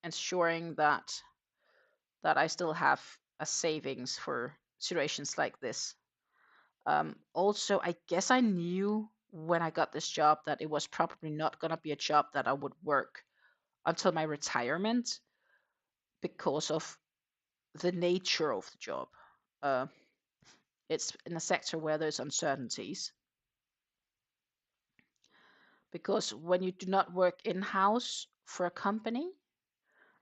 ensuring that I still have a savings for situations like this. Also, I guess I knew when I got this job that it was probably not going to be a job that I would work until my retirement because of the nature of the job. Uh, it's in a sector where there's uncertainties. Because when you do not work in-house for a company,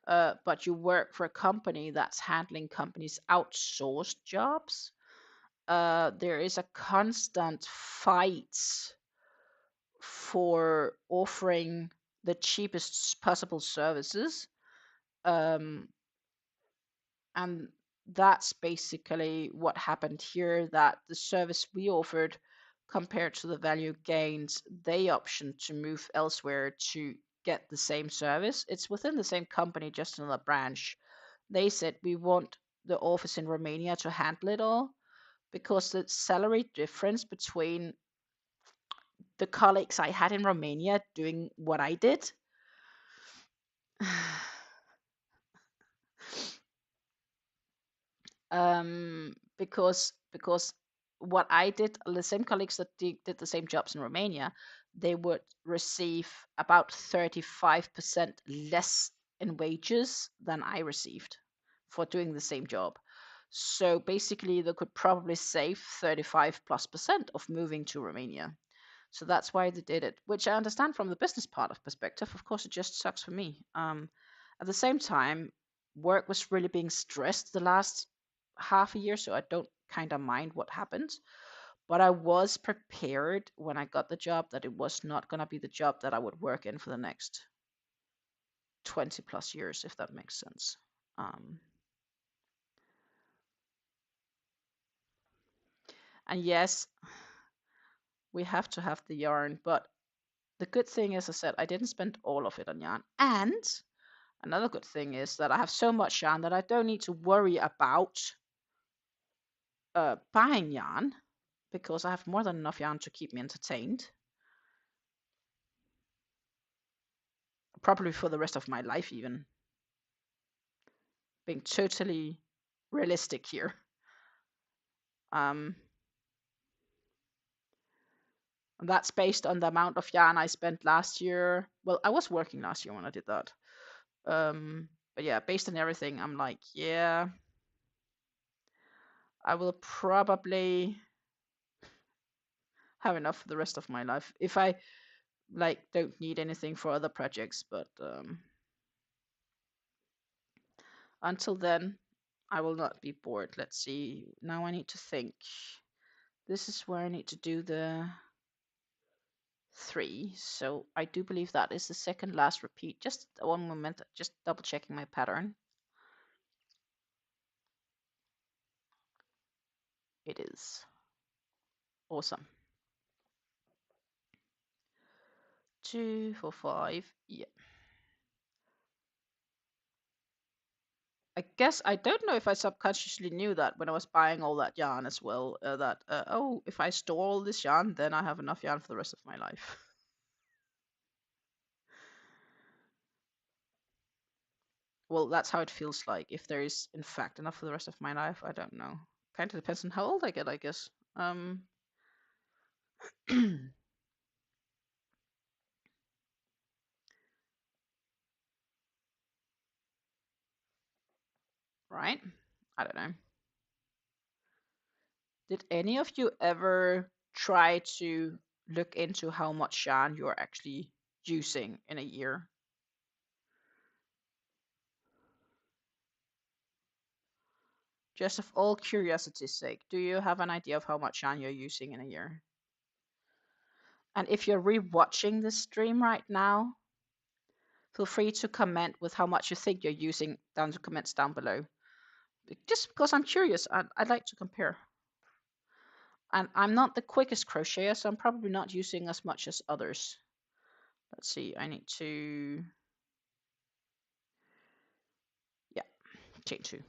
but you work for a company that's handling companies' outsourced jobs, there is a constant fight for offering the cheapest possible services. Um, and that's basically what happened here, that the service we offered compared to the value gained, they optioned to move elsewhere to get the same service. It's within the same company, just another branch. They said we want the office in Romania to handle it all because the salary difference between the colleagues I had in Romania doing what I did because what I did, the same colleagues that did the same jobs in Romania, they would receive about 35% less in wages than I received for doing the same job. So basically, they could probably save 35+% of moving to Romania. So that's why they did it, which I understand from the business part of perspective. Of course, it just sucks for me. At the same time, work was really being stressed the last half a year, so I don't kind of mind what happened. But I was prepared when I got the job that it was not going to be the job that I would work in for the next 20 plus years, if that makes sense. And yes, we have to have the yarn, but the good thing is, I said, I didn't spend all of it on yarn. And another good thing is that I have so much yarn that I don't need to worry about buying yarn because I have more than enough yarn to keep me entertained. Probably for the rest of my life, even. Being totally realistic here. That's based on the amount of yarn I spent last year. Well, I was working last year when I did that. But yeah, based on everything, I'm like, yeah, I will probably have enough for the rest of my life if I don't need anything for other projects. But until then, I will not be bored. Let's see. Now I need to think. This is where I need to do the 3. So I do believe that is the second last repeat. Just one moment, just double checking my pattern. It is. Awesome. 2, 4, 5. Yeah. I guess I don't know if I subconsciously knew that when I was buying all that yarn as well. Oh, if I store all this yarn, then I have enough yarn for the rest of my life. Well, that's how it feels like. If there is, in fact, enough for the rest of my life, I don't know. Kind of depends on how old I get, I guess. Right? I don't know. Did any of you ever try to look into how much yarn you're actually using in a year? Just of all curiosity's sake, do you have an idea of how much yarn you're using in a year? And if you're rewatching this stream right now, feel free to comment with how much you think you're using down the comments down below. Just because I'm curious, I'd like to compare. And I'm not the quickest crocheter, so I'm probably not using as much as others. Let's see, I need to, yeah, chain 2.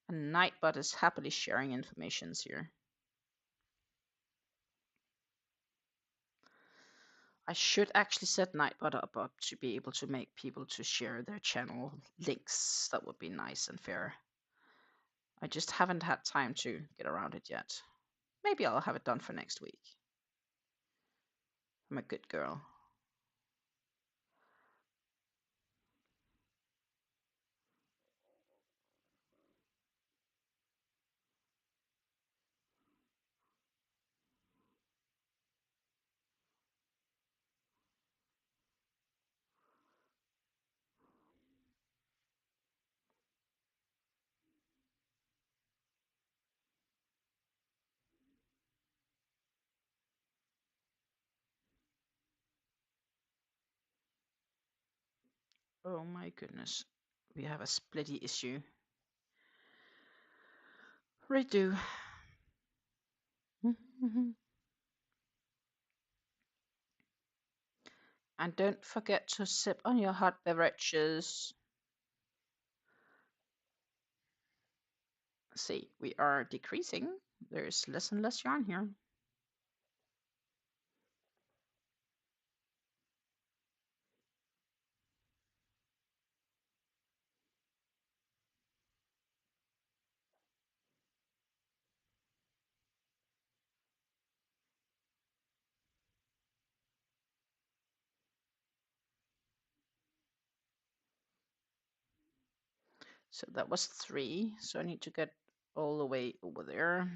And Nightbot is happily sharing informations here. I should actually set Nightbot up to be able to make people to share their channel links. That would be nice and fair. I just haven't had time to get around it yet. Maybe I'll have it done for next week. I'm a good girl. Oh my goodness. We have a splitty issue. Redo. And don't forget to sip on your hot beverages. See, we are decreasing. There's less and less yarn here. So that was 3. So I need to get all the way over there.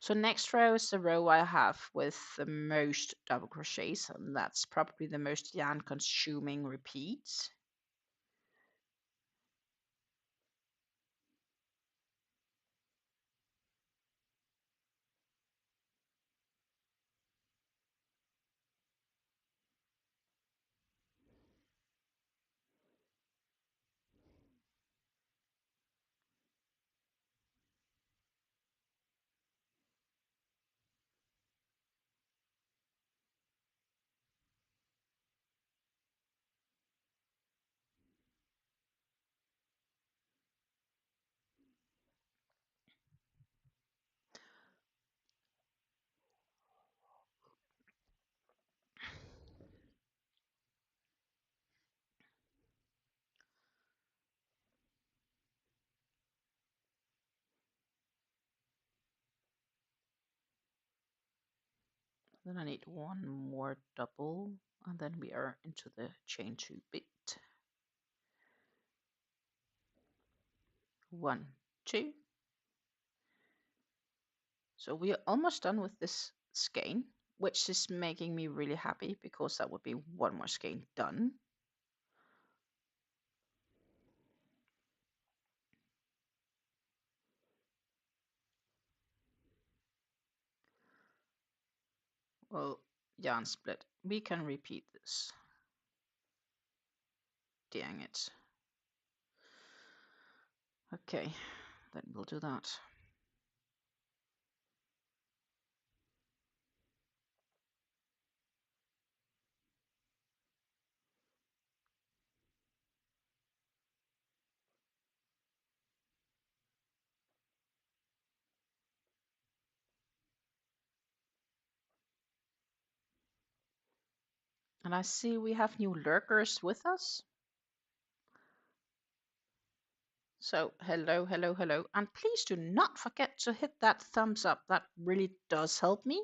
So next row is the row I have with the most double crochets, and that's probably the most yarn consuming repeats. Then I need one more double, and then we are into the chain 2 bit. 1, 2. So we are almost done with this skein, which is making me really happy because that would be one more skein done. Well, yarn split. We can repeat this. Dang it. Okay, then we'll do that. And I see we have new lurkers with us. So hello, hello, hello. And please do not forget to hit that thumbs up. That really does help me.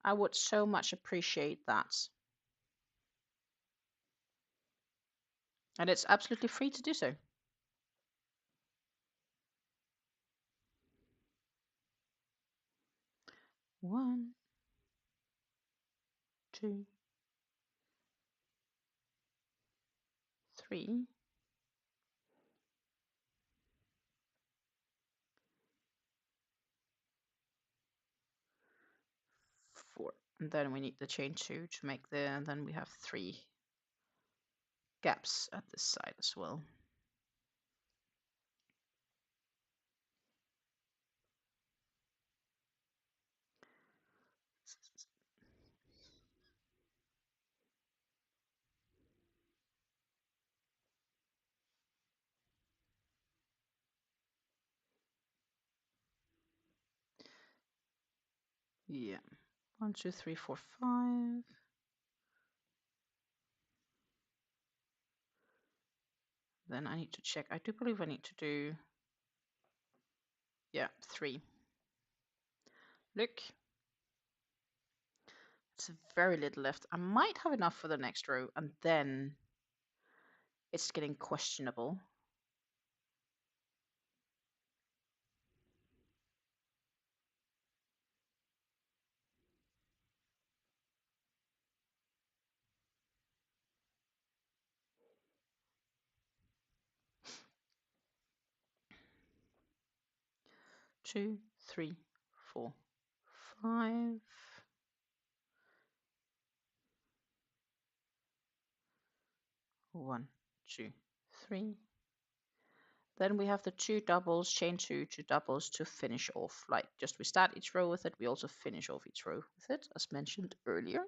I would so much appreciate that. And it's absolutely free to do so. One, 2, 3, 4. And then we need the chain 2 to make the, and then we have 3 gaps at this side as well. Yeah, 1, 2, 3, 4, 5. Then I need to check. I do believe I need to do, yeah, 3. Look, it's very little left. I might have enough for the next row, and then it's getting questionable. Two, 3, 4, 5. One, 2, 3. Then we have the 2 doubles, chain 2 doubles to finish off. Like just we start each row with it, we also finish off each row with it, as mentioned earlier.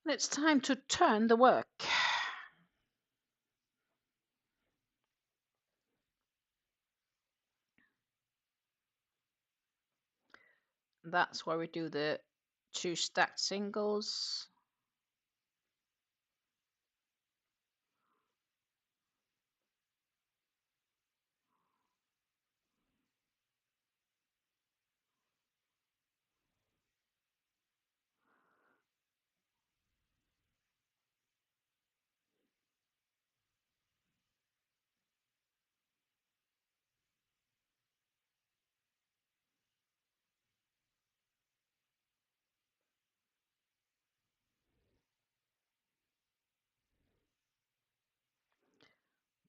And it's time to turn the work. That's where we do the 2 stacked singles.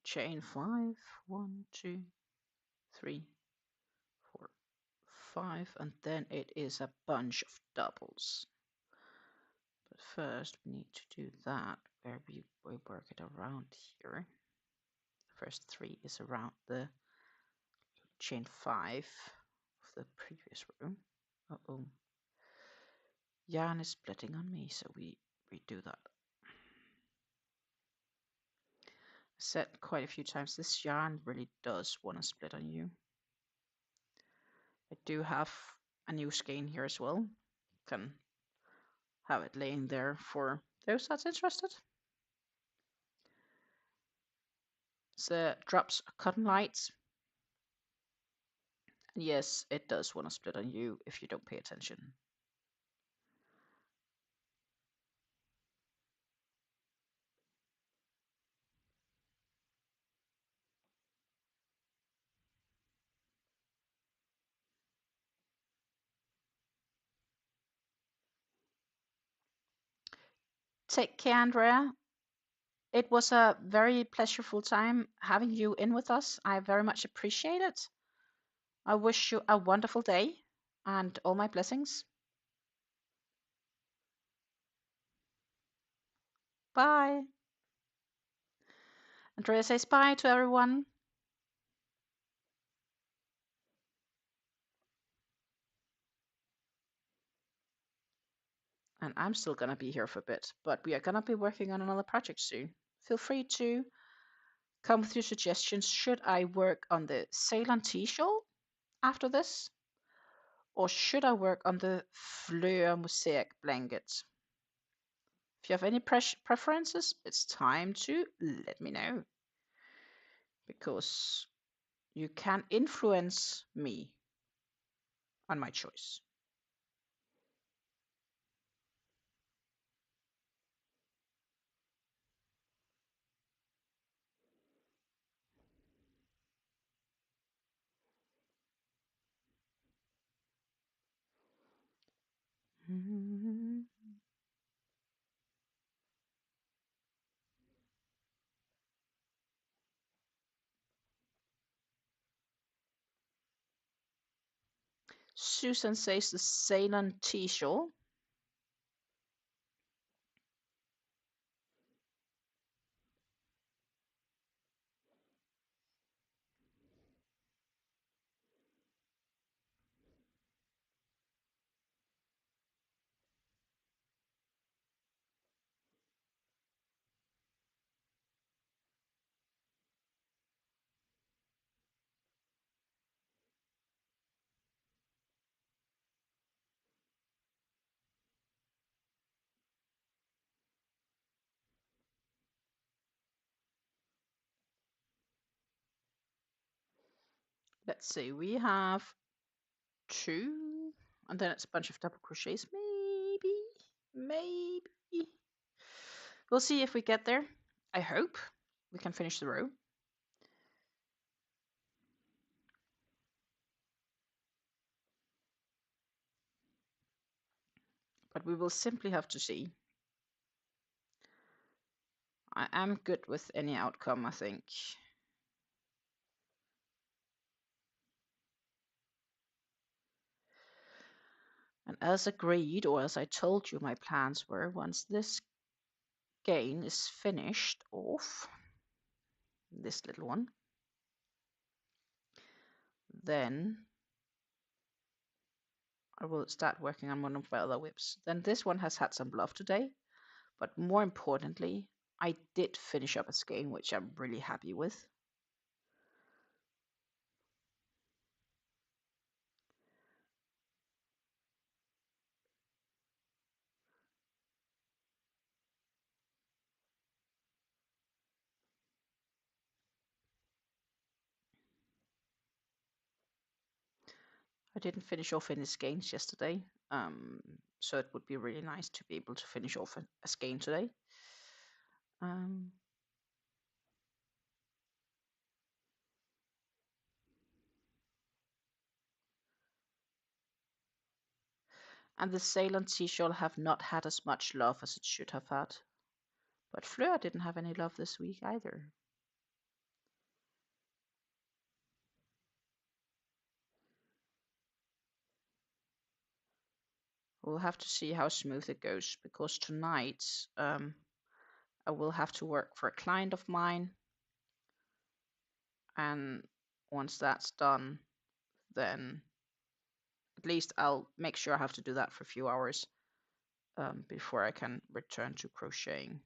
Chain 5, 1, 2, 3, 4, 5, and then it is a bunch of doubles. But first we need to do that where we work it around here. The first 3 is around the chain 5 of the previous row. Uh-oh. Yarn is splitting on me, so we redo that. I said quite a few times, this yarn really does want to split on you. I do have a new skein here as well. Can have it laying there for those that's interested. So drops cotton lights. And yes, it does want to split on you if you don't pay attention. Take care, Andrea. It was a very pleasurable time having you in with us. I very much appreciate it. I wish you a wonderful day and all my blessings. Bye. Andrea says bye to everyone. And I'm still going to be here for a bit, but we are going to be working on another project soon. Feel free to come with your suggestions. Should I work on the Ceylon T-shawl after this? Or should I work on the Fleur Mosaic blanket? If you have any preferences, it's time to let me know. Because you can influence me on my choice. Susan says the Ceylon T-shawl. Let's see, we have 2, and then it's a bunch of double crochets. Maybe. We'll see if we get there. I hope we can finish the row. But we will simply have to see. I am good with any outcome, I think. And as agreed, or as I told you my plans were, once this skein is finished off, this little one, then I will start working on one of my other WIPs. Then this one has had some love today, but more importantly, I did finish up a skein, which I'm really happy with. I didn't finish off any skeins yesterday, so it would be really nice to be able to finish off a skein today. And the Ceylon Seashell have not had as much love as it should have had. But Fleur didn't have any love this week either. We'll have to see how smooth it goes, because tonight I will have to work for a client of mine. And once that's done, then at least I'll make sure I have to do that for a few hours before I can return to crocheting.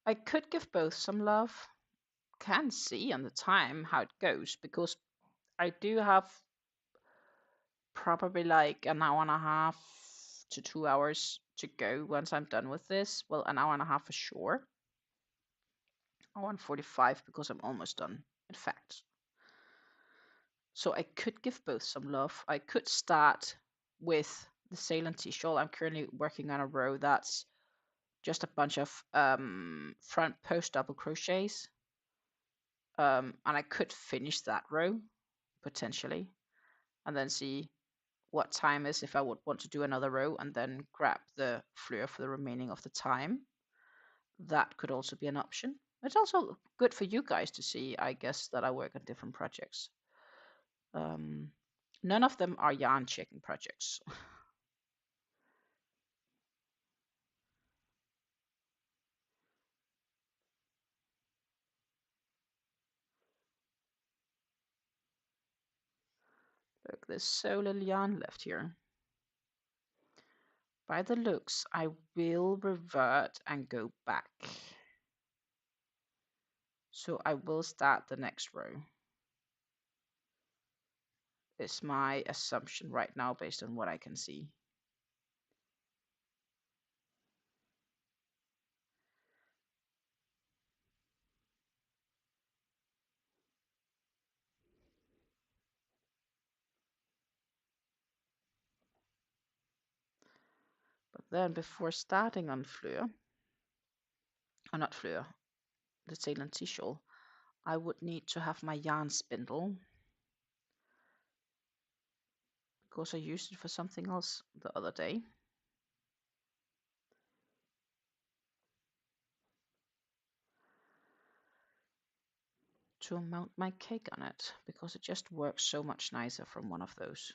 I could give both some love. Can see on the time how it goes, because I do have probably like an hour and a half to 2 hours to go once I'm done with this. Well, an hour and a half for sure. Hour and 45 because I'm almost done, in fact. So I could give both some love. I could start with the Ceylon T-shawl. I'm currently working on a row that's just a bunch of front post double crochets. And I could finish that row, potentially, and then see what time is if I would want to do another row, and then grab the fleur for the remaining of the time. That could also be an option. It's also good for you guys to see, I guess, that I work on different projects. None of them are yarn checking projects. Look, there's so little yarn left here. By the looks, I will revert and go back. So I will start the next row. It's my assumption right now based on what I can see. But then before starting on Fleur, or not Fleur, the Ceylon Seashell, I would need to have my yarn spindle, because I used it for something else the other day. To mount my cake on it, because it just works so much nicer from one of those.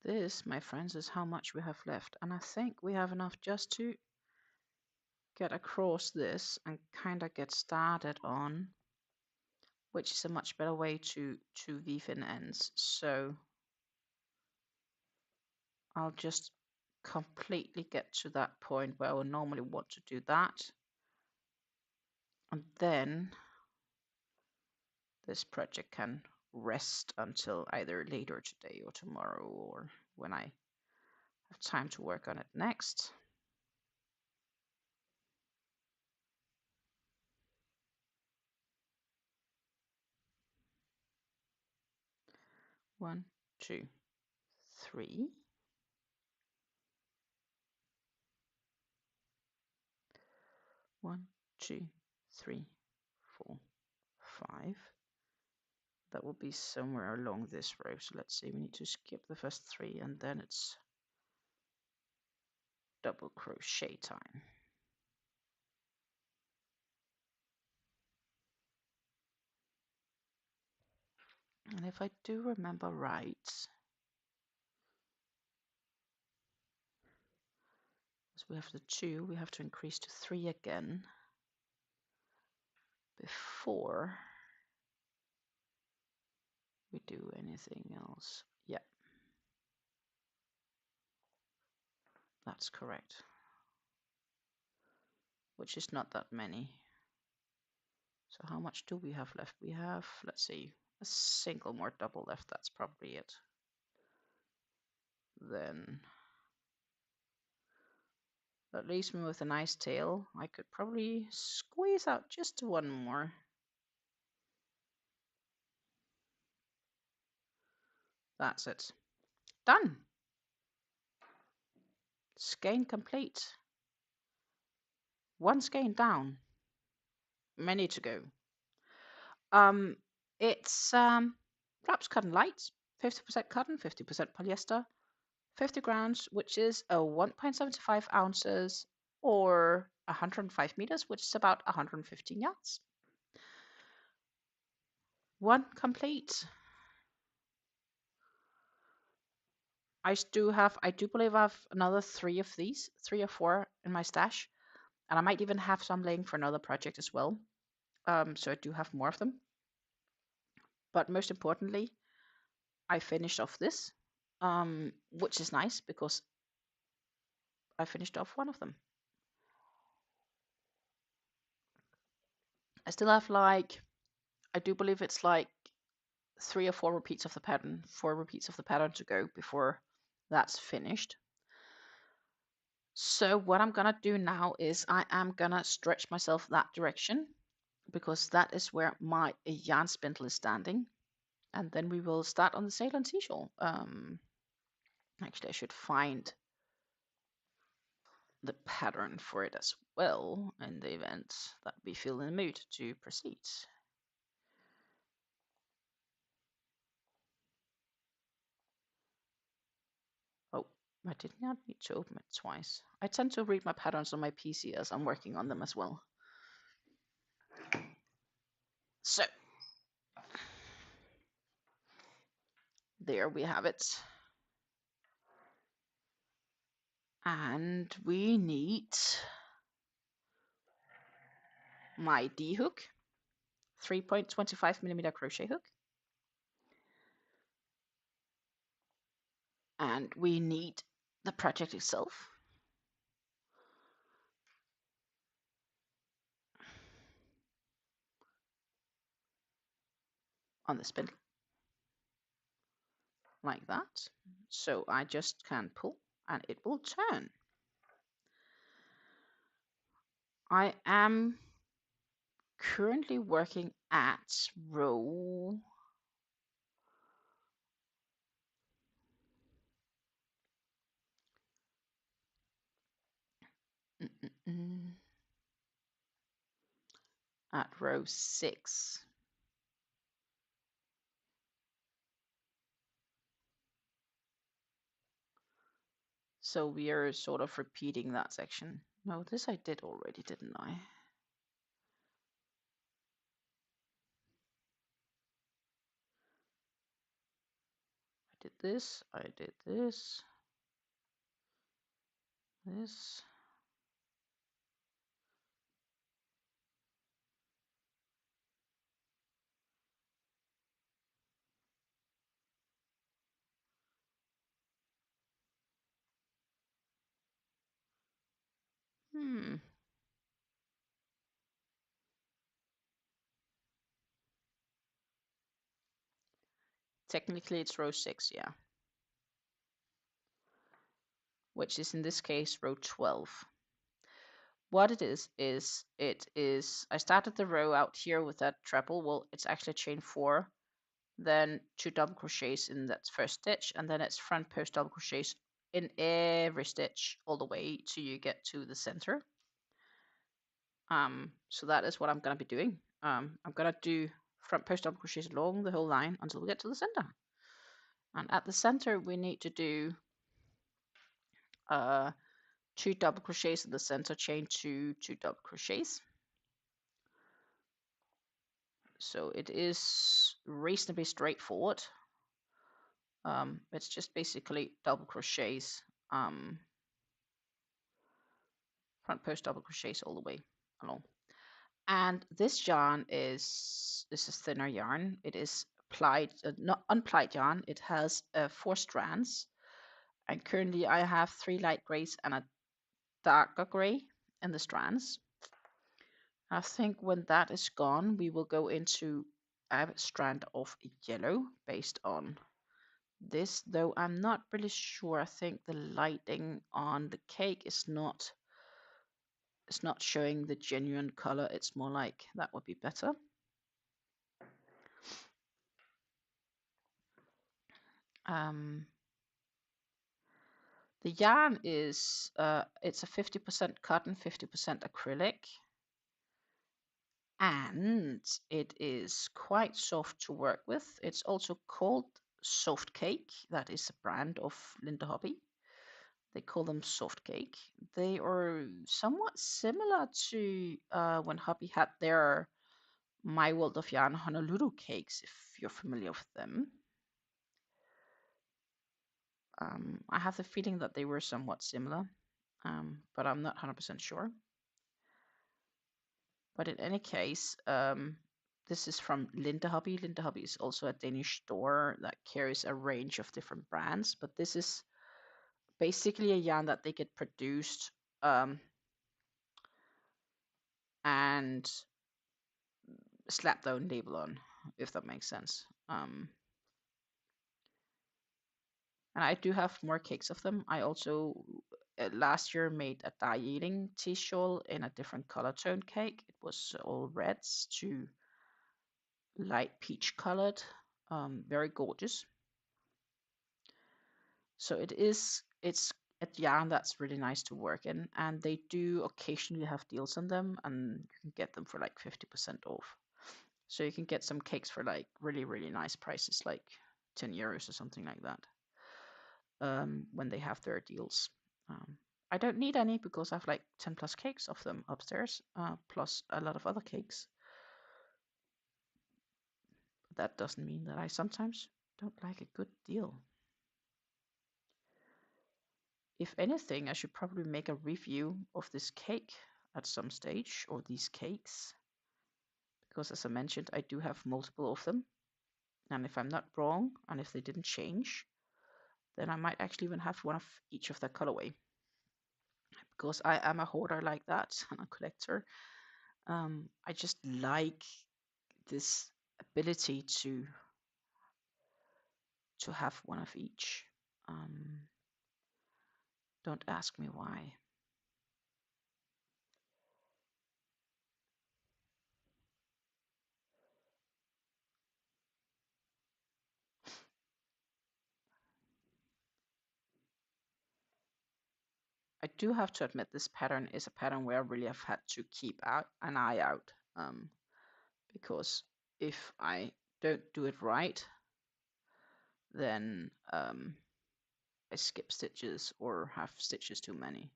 this, my friends, is how much we have left. And I think we have enough just to get across this and kind of get started on, which is a much better way to weave in ends. So I'll just completely get to that point where I would normally want to do that. And then this project can rest until either later today or tomorrow, or when I have time to work on it next. One, two, three. One, two, three, four, five. That will be somewhere along this row. So let's see, we need to skip the first three and then it's double crochet time. And if I do remember right, as we have the 2, we have to increase to 3 again before we do anything else. Yeah, that's correct. Which is not that many. So how much do we have left? We have, let's see, a single more double left. That's probably it. Then that leaves me with a nice tail. I could probably squeeze out just one more. That's it. Done. Skein complete. One skein down. Many to go. It's wraps cotton light, 50% cotton, 50% polyester, 50 grams, which is a 1.75 ounces or 105 meters, which is about 115 yards. One complete. I do believe I have another 3 of these, 3 or 4 in my stash, and I might even have some laying for another project as well. So I do have more of them. But most importantly, I finished off this, which is nice because I finished off one of them. I still have I do believe it's like 3 or 4 repeats of the pattern, 4 repeats of the pattern to go before that's finished. So what I'm gonna do now is I am gonna stretch myself that direction because that is where my yarn spindle is standing. And then we will start on the sail and seashell. Actually, I should find the pattern for it as well in the event that we feel in the mood to proceed. Oh, I did not need to open it twice. I tend to read my patterns on my PC as I'm working on them as well. So, there we have it. And we need my D hook, 3.25 millimeter crochet hook. And we need the project itself. On the spindle. Like that. So I just can pull and it will turn. I am currently working at row at row 6. So we are sort of repeating that section. No, this I did already, didn't I? I did this, I did this, this. Technically it's row 6, yeah. Which is in this case row 12. What it is I started the row out here with that treble. Well, it's actually chain 4, then 2 double crochets in that first stitch, and then it's front post double crochets in every stitch all the way till you get to the center. So that is what I'm going to be doing. I'm going to do front post double crochets along the whole line until we get to the center. And at the center, we need to do 2 double crochets in the center, chain 2 double crochets. So it is reasonably straightforward. It's just basically double crochets, front post double crochets all the way along. And this yarn is a thinner yarn. It is plied, not unplied yarn. It has 4 strands, and currently I have 3 light grays and a darker gray in the strands. I think when that is gone, we will go into a strand of yellow based on this, though I'm not really sure. I think the lighting on the cake is not showing the genuine color. It's more like that would be better. The yarn is it's a 50% cotton, 50% acrylic, and it is quite soft to work with. It's also called Soft Cake. That is a brand of Linda Hobby. They call them Soft Cake. They are somewhat similar to when Hobby had their My World of Yarn Honolulu cakes, if you're familiar with them. I have the feeling that they were somewhat similar, but I'm not 100% sure. But in any case, this is from Linda Hobby. Linda Hobby is also a Danish store that carries a range of different brands, but this is basically a yarn that they get produced and slap their own label on, if that makes sense. And I do have more cakes of them. I also last year made a dye-eating tea shawl in a different color tone cake. It was all reds to light peach colored, very gorgeous. So it's a yarn that's really nice to work in, and they do occasionally have deals on them, and you can get them for like 50% off. So you can get some cakes for like really, really nice prices, like 10 euros or something like that, when they have their deals. I don't need any because I have like 10 plus cakes of them upstairs, plus a lot of other cakes. But that doesn't mean that I sometimes don't like a good deal. If anything, I should probably make a review of this cake at some stage, or these cakes, because as I mentioned, I do have multiple of them. And if I'm not wrong, and if they didn't change, then I might actually even have one of each of their colorway. Because I am a hoarder like that, and a collector. I just like this ability to have one of each. Don't ask me why. I do have to admit this pattern is a pattern where I really have had to keep an eye out, because if I don't do it right, then I skip stitches or have stitches too many.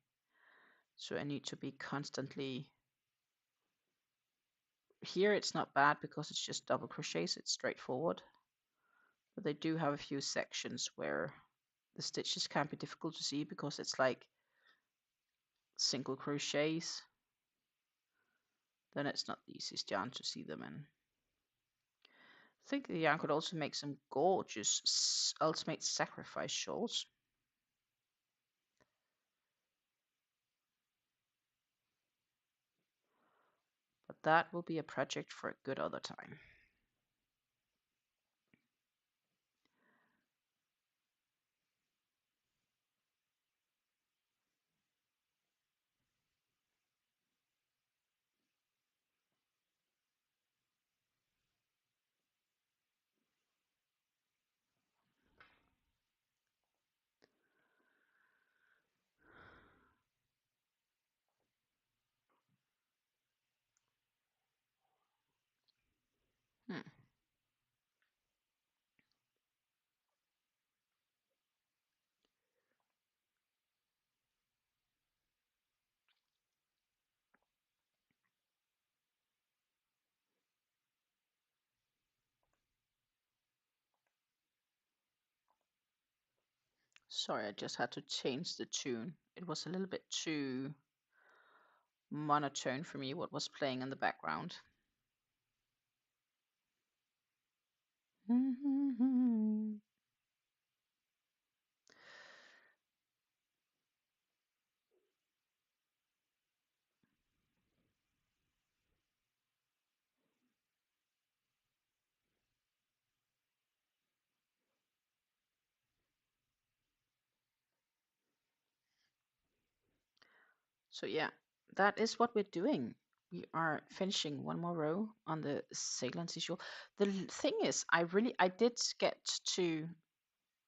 So I need to be constantly. Here it's not bad because it's just double crochets, it's straightforward. But they do have a few sections where the stitches can be difficult to see because it's like single crochets. Then it's not the easiest yarn to see them in. I think the yarn could also make some gorgeous ultimate sacrifice shawls. But that will be a project for a good other time. Hmm. Sorry, I just had to change the tune. It was a little bit too monotone for me what was playing in the background. So yeah, that is what we're doing. We are finishing one more row on the sail and seashore. The thing is, I did get to,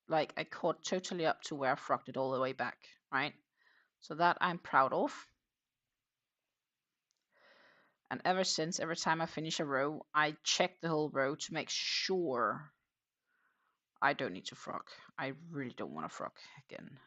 like, I caught totally up to where I frocked it all the way back, right? So that I'm proud of. And ever since, every time I finish a row, I check the whole row to make sure I don't need to frock. I really don't want to frock again.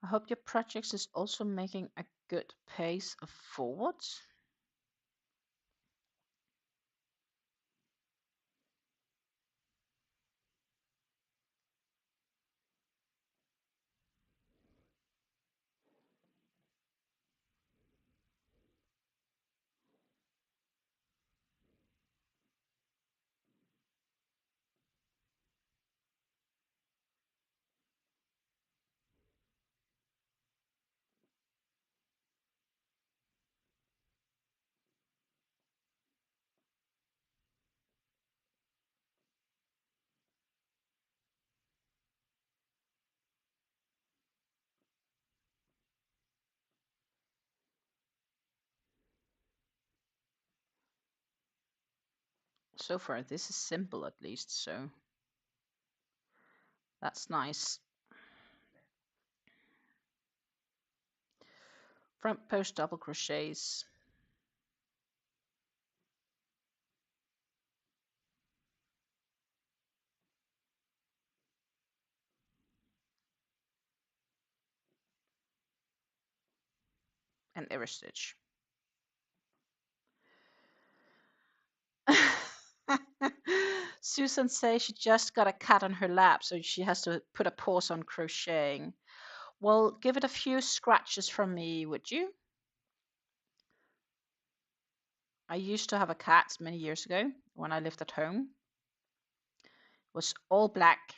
I hope your project is also making a good pace of forwards. So far, this is simple at least, so that's nice. Front post double crochets. And every stitch. Susan says she just got a cat on her lap, so she has to put a pause on crocheting. Well, give it a few scratches from me, would you? I used to have a cat many years ago when I lived at home. It was all black.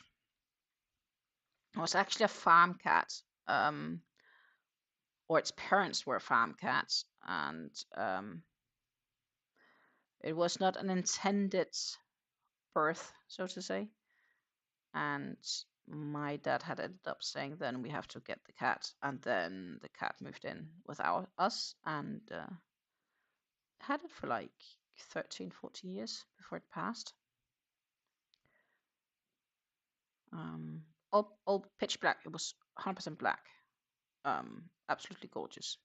It was actually a farm cat. Or its parents were farm cats, and it was not an intended birth, so to say. And my dad had ended up saying, then we have to get the cat. And then the cat moved in without us and had it for like 13, 14 years before it passed. all pitch black. It was 100% black. Absolutely gorgeous.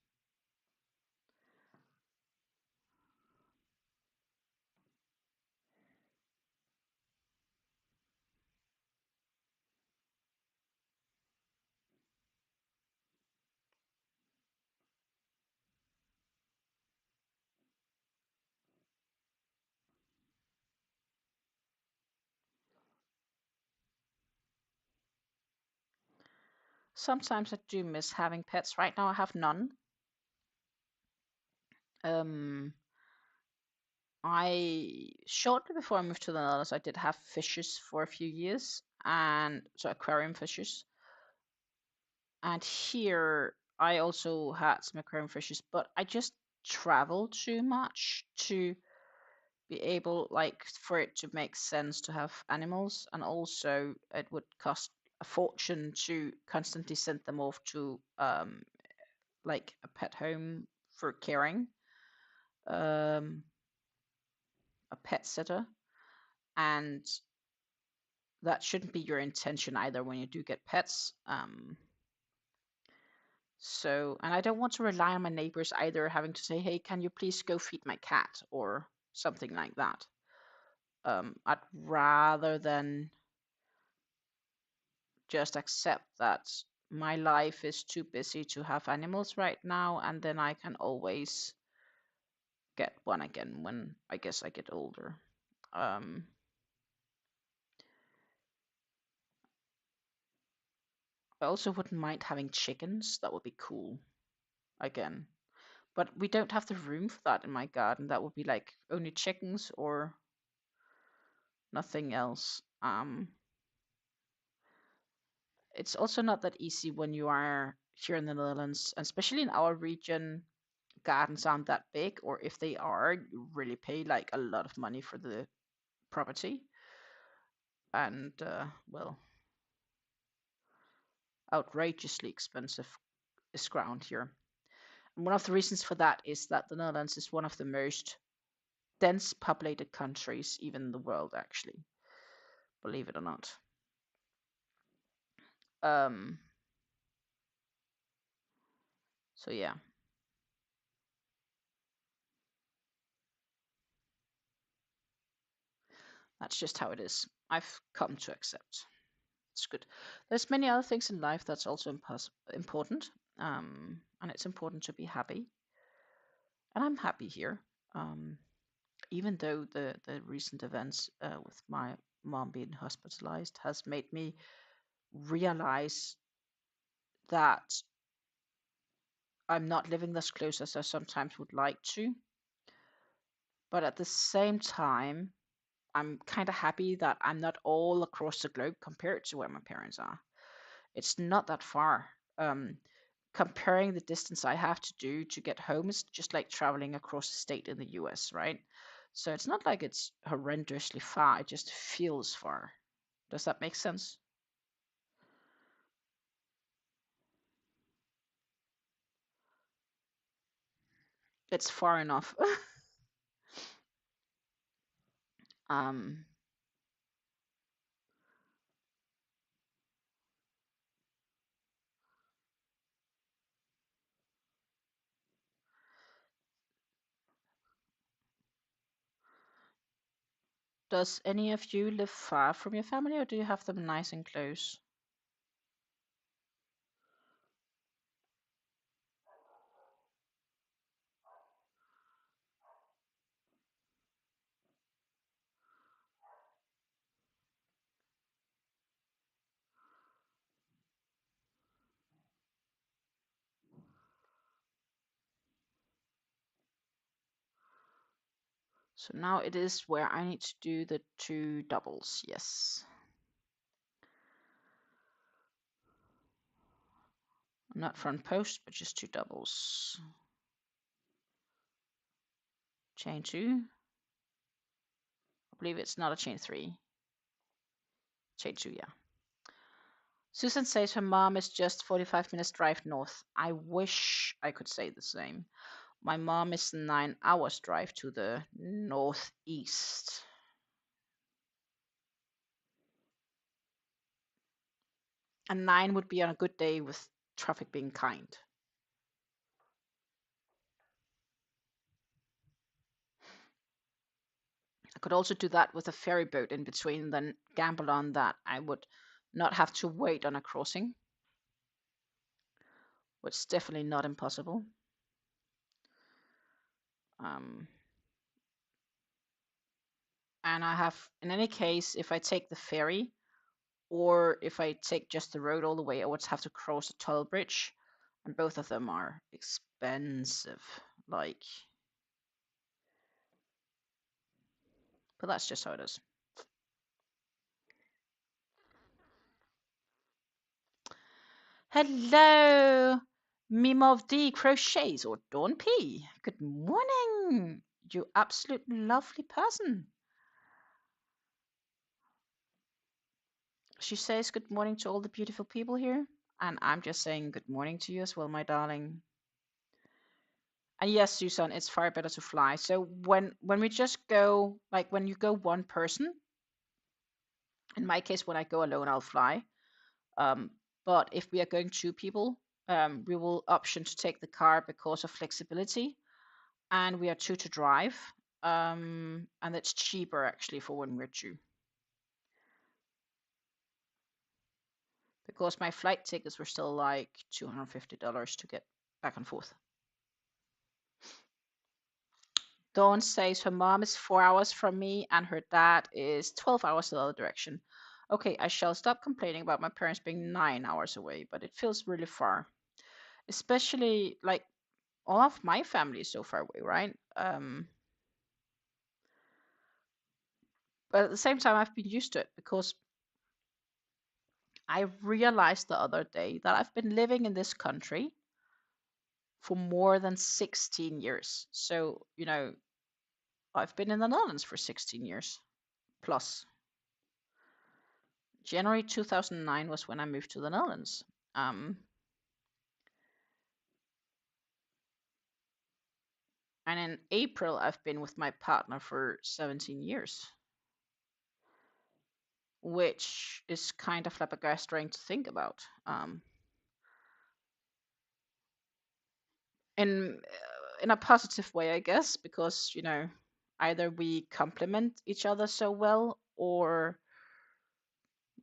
Sometimes I do miss having pets. Right now I have none. I shortly before I moved to the Netherlands, I did have fishes for a few years, and so aquarium fishes. And here I also had some aquarium fishes, but I just travel too much to be able, like, for it to make sense to have animals, and also it would cost a fortune to constantly send them off to like a pet home for caring, um, a pet sitter, and that shouldn't be your intention either when you do get pets. So, and I don't want to rely on my neighbors either, having to say, "Hey, can you please go feed my cat?" or something like that. I'd rather than just accept that my life is too busy to have animals right now, and then I can always get one again when I guess I get older. Um, I also wouldn't mind having chickens. That would be cool again. But we don't have the room for that in my garden. That would be like only chickens or nothing else. It's also not that easy when you are here in the Netherlands, and especially in our region. Gardens aren't that big, or if they are, you really pay like a lot of money for the property. And well, outrageously expensive is ground here. And one of the reasons for that is that the Netherlands is one of the most dense populated countries, even in the world, actually, believe it or not. Um, so yeah, that's just how it is. I've come to accept. It's good. There's many other things in life that's also important, and it's important to be happy. And I'm happy here, um, even though the recent events with my mom being hospitalized has made me realize that I'm not living this close as I sometimes would like to. But at the same time, I'm kind of happy that I'm not all across the globe compared to where my parents are. It's not that far. Um, Comparing the distance I have to do to get home is just like traveling across the state in the US, right? So it's not like it's horrendously far, it just feels far. Does that make sense? It's far enough. um, does any of you live far from your family, or do you have them nice and close? So now it is where I need to do the two doubles. Yes. Not front post, but just two doubles. Chain two. I believe it's not a chain three. Chain two, yeah. Susan says her mom is just 45 minutes drive north. I wish I could say the same. My mom is 9 hours drive to the northeast. And 9 would be on a good day with traffic being kind. I could also do that with a ferry boat in between, then gamble on that I would not have to wait on a crossing, which is definitely not impossible. And I have, in any case, if I take the ferry or if I take just the road all the way, I would have to cross a toll bridge, and both of them are expensive. Like, but that's just how it is. Hello, Meme of the Crochets or Dawn P. Good morning, you absolute lovely person. She says good morning to all the beautiful people here, and I'm just saying good morning to you as well, my darling. And yes, Susan, it's far better to fly. So when we just go, like when you go one person, in my case, when I go alone, I'll fly. Um, but if we are going two people, we will option to take the car because of flexibility, and we are two to drive. And it's cheaper actually for when we're two. Because my flight tickets were still like $250 to get back and forth. Dawn says her mom is 4 hours from me and her dad is 12 hours the other direction. Okay, I shall stop complaining about my parents being 9 hours away, but it feels really far. Especially like all of my family is so far away, right? But at the same time, I've been used to it because I realized the other day that I've been living in this country for more than 16 years. So, I've been in the Netherlands for 16 years plus. January 2009 was when I moved to the Netherlands. And in April, I've been with my partner for 17 years, which is kind of flabbergasting to think about. In in a positive way, I guess, because either we complement each other so well, or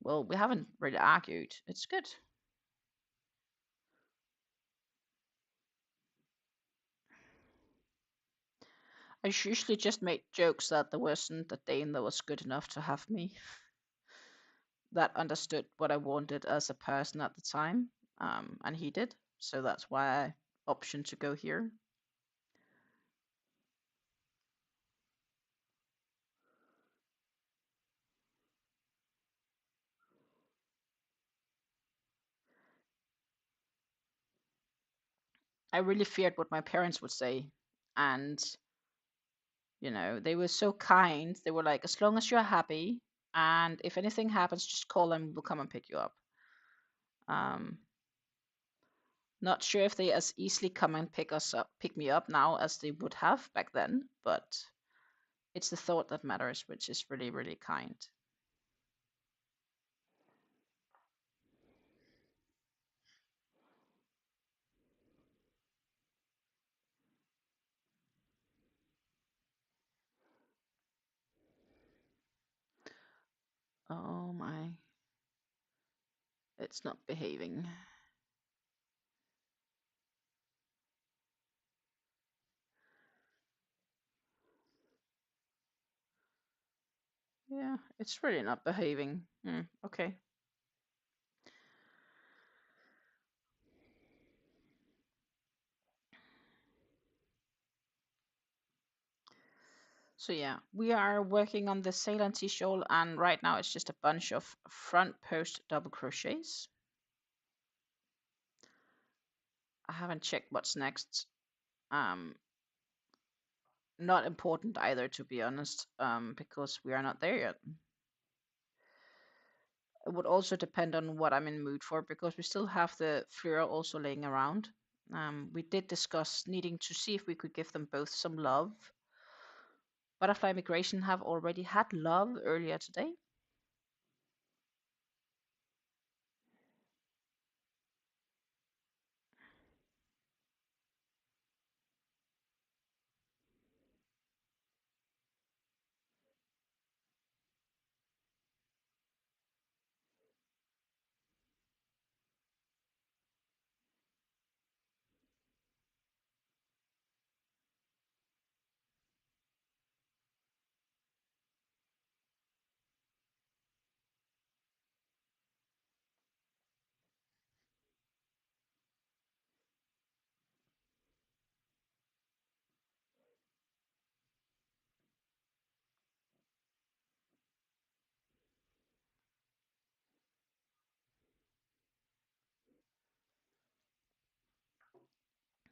well, we haven't really argued. It's good. I usually just made jokes that there wasn't a Dane that was good enough to have me, that understood what I wanted as a person at the time, and he did. So that's why I optioned to go here. I really feared what my parents would say, and they were so kind. They were like, as long as you're happy, and if anything happens, just call them. We'll come and pick you up. Um, Not sure if they as easily come and pick me up now as they would have back then, but it's the thought that matters, which is really, really kind. Oh my, it's not behaving. Yeah, it's really not behaving. Okay. So yeah, we are working on the Ceylon tea shawl, and right now it's just a bunch of front post double crochets. I haven't checked what's next. Not important either, to be honest, because we are not there yet. It would also depend on what I'm in the mood for, because we still have the Fleur also laying around. We did discuss needing to see if we could give them both some love. Butterfly Migration have already had love earlier today.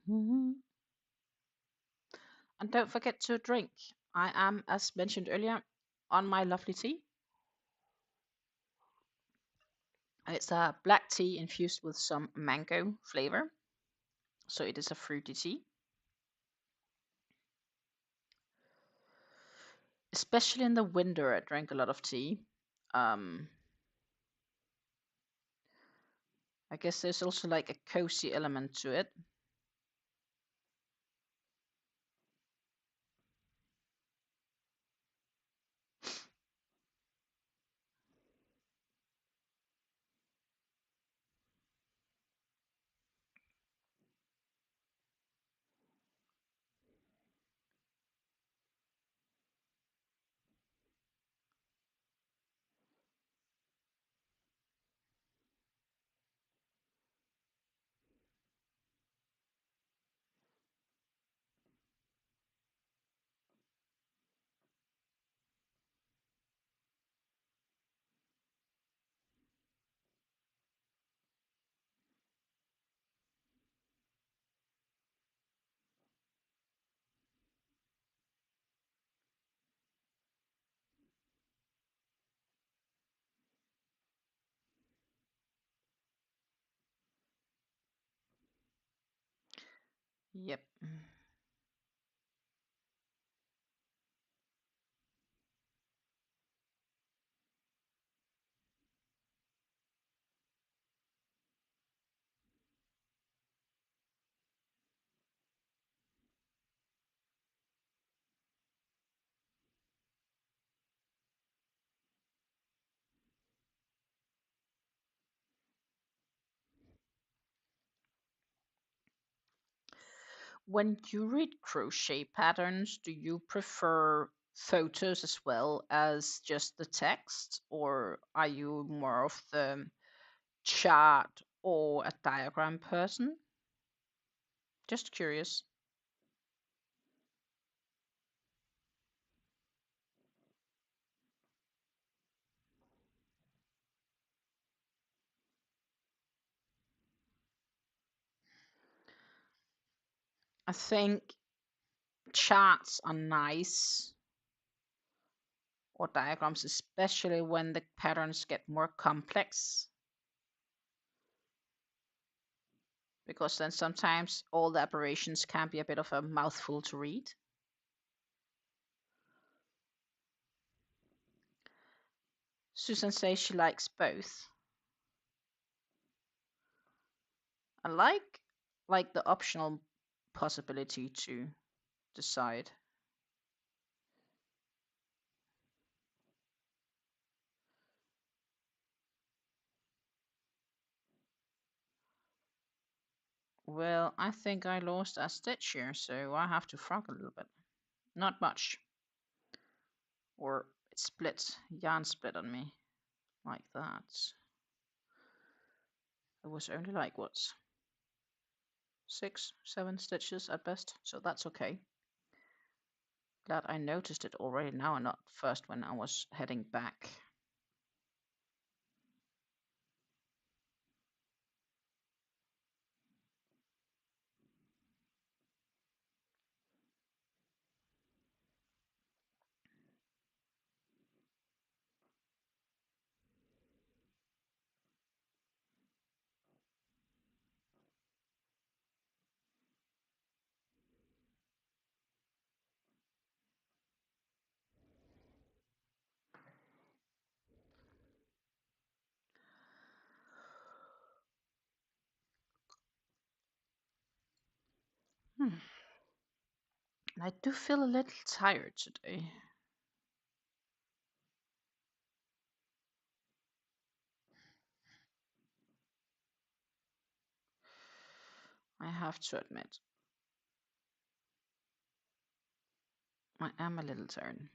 And don't forget to drink. I am, as mentioned earlier, on my lovely tea. And it's a black tea infused with some mango flavor. So it is a fruity tea. Especially in the winter, I drink a lot of tea. I guess there's also like a cozy element to it. Yep. When you read crochet patterns, do you prefer photos as well as just the text, or are you more of the chart or a diagram person? Just curious. I think charts are nice, or diagrams, especially when the patterns get more complex, because then sometimes all the operations can be a bit of a mouthful to read. Susan says she likes both. I like the optional possibility to decide. Well, I think I lost a stitch here, so I have to frog a little bit. Not much. Or it split, yarn split on me like that. It was only like what, 6, 7 stitches at best, so that's okay. Glad I noticed it already now and not first when I was heading back. I do feel a little tired today. I have to admit. I am a little tired.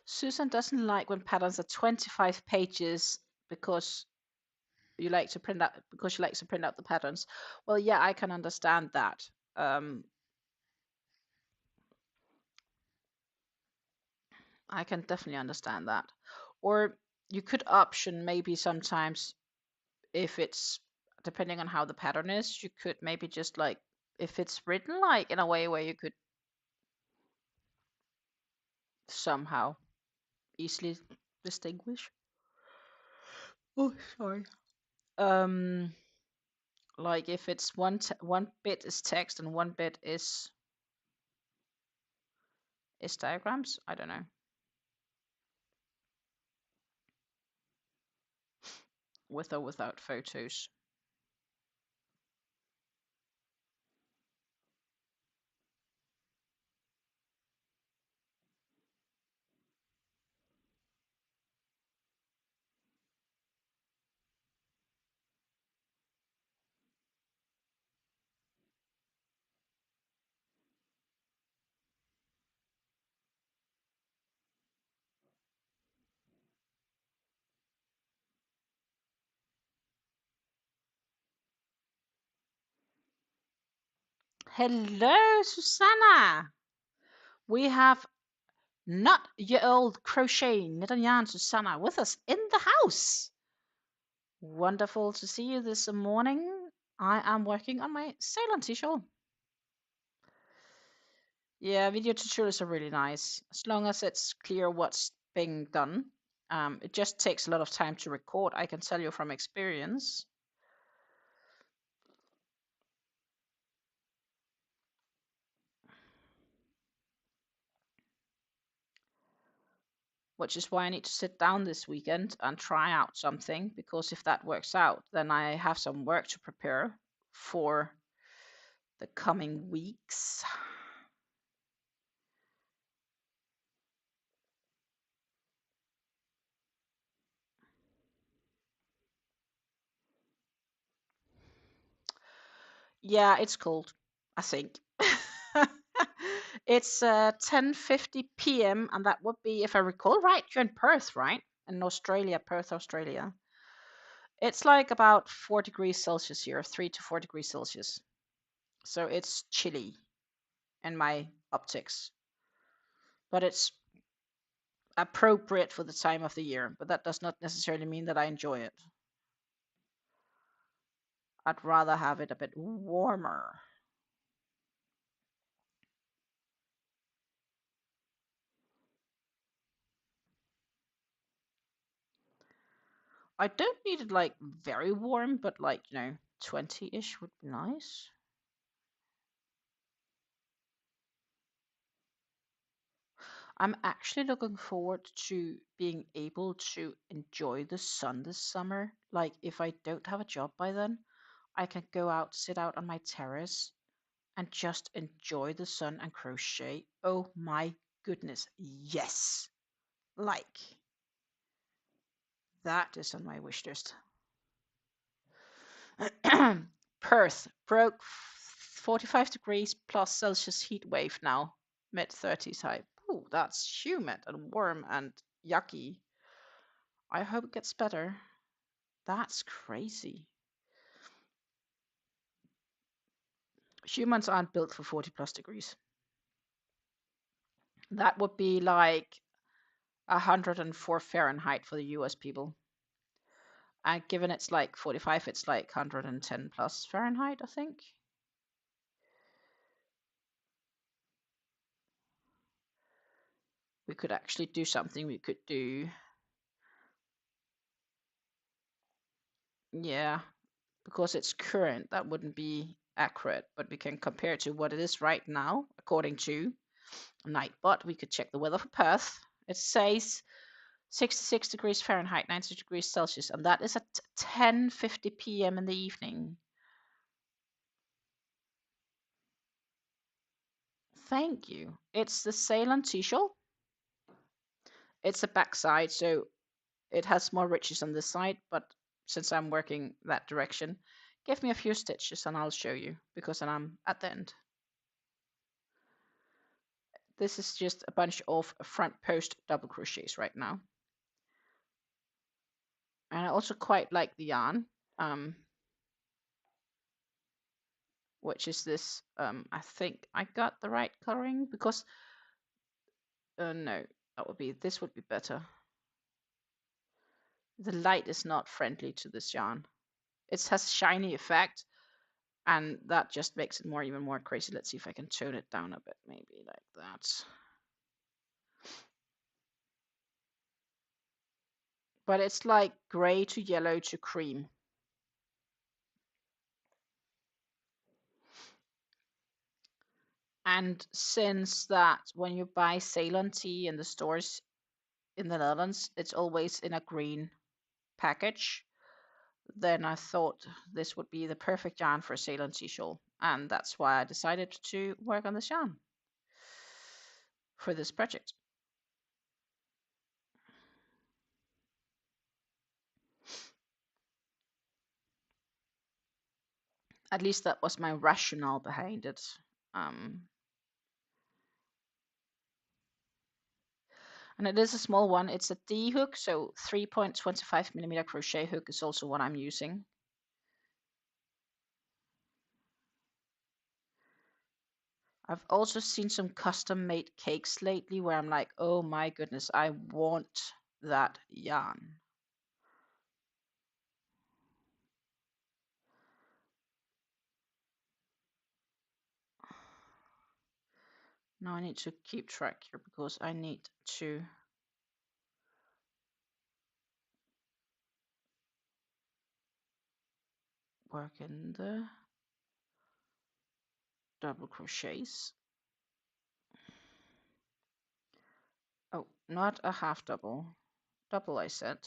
Susan doesn't like when patterns are 25 pages because you like to print out the patterns. Well, yeah, I can understand that. I can definitely understand that. Or you could option maybe sometimes if it's depending on how the pattern is, you could maybe just like if it's written like in a way where you could somehow easily distinguish. Oh, sorry. Um, like if it's one bit is text and one bit is diagrams. I don't know. With or without photos. Hello, Susanna. We have not your old crochet Netanyan Susanna with us in the house. Wonderful to see you this morning. I am working on my Ceylon t-shirt. Yeah, video tutorials are really nice as long as it's clear what's being done. It just takes a lot of time to record, I can tell you from experience. Which is why I need to sit down this weekend and try out something, because if that works out, then I have some work to prepare for the coming weeks. Yeah, it's cold, I think. It's 10:50 p.m. and that would be, if I recall right, you're in Perth, right? In Australia, Perth, Australia. It's like about 4 degrees Celsius here, 3 to 4 degrees Celsius. So it's chilly in my optics. But it's appropriate for the time of the year. But that does not necessarily mean that I enjoy it. I'd rather have it a bit warmer. I don't need it like very warm, but like, 20-ish would be nice. I'm actually looking forward to being able to enjoy the sun this summer. Like, if I don't have a job by then, I can go out, sit out on my terrace, and just enjoy the sun and crochet. Oh my goodness, yes! Like, that is on my wish list. Perth broke 45 degrees plus Celsius heat wave now, mid 30s high. Ooh, that's humid and warm and yucky. I hope it gets better. That's crazy. Humans aren't built for 40 plus degrees. That would be like 104 Fahrenheit for the US people. And given it's like 45, it's like 110 plus Fahrenheit, I think. We could actually do something. We could do, yeah, because it's current, that wouldn't be accurate, but we can compare it to what it is right now, according to Nightbot. We could check the weather for Perth. It says 66 degrees Fahrenheit, 90 degrees Celsius, and that is at 10:50 p.m. in the evening. Thank you. It's the Ceylon t-shirt. It's a backside, so it has more riches on this side, but since I'm working that direction, give me a few stitches and I'll show you, because then I'm at the end. This is just a bunch of front post double crochets right now. And I also quite like the yarn, which is this, I think I got the right coloring, because, no, this would be better. The light is not friendly to this yarn. It has shiny effect, and that just makes it even more crazy. Let's see if I can tone it down a bit, maybe like that. But it's like gray to yellow to cream. And since that when you buy Ceylon tea in the stores in the Netherlands, it's always in a green package, then I thought this would be the perfect yarn for a Ceylon tea shawl. And that's why I decided to work on this yarn for this project. At least that was my rationale behind it. And it is a small one. It's a D hook, so 3.25mm crochet hook is also what I'm using. I've also seen some custom made cakes lately where I'm like, oh my goodness, I want that yarn. Now I need to keep track here because I need to work in the double crochets. Oh, not a half double. Double, I said.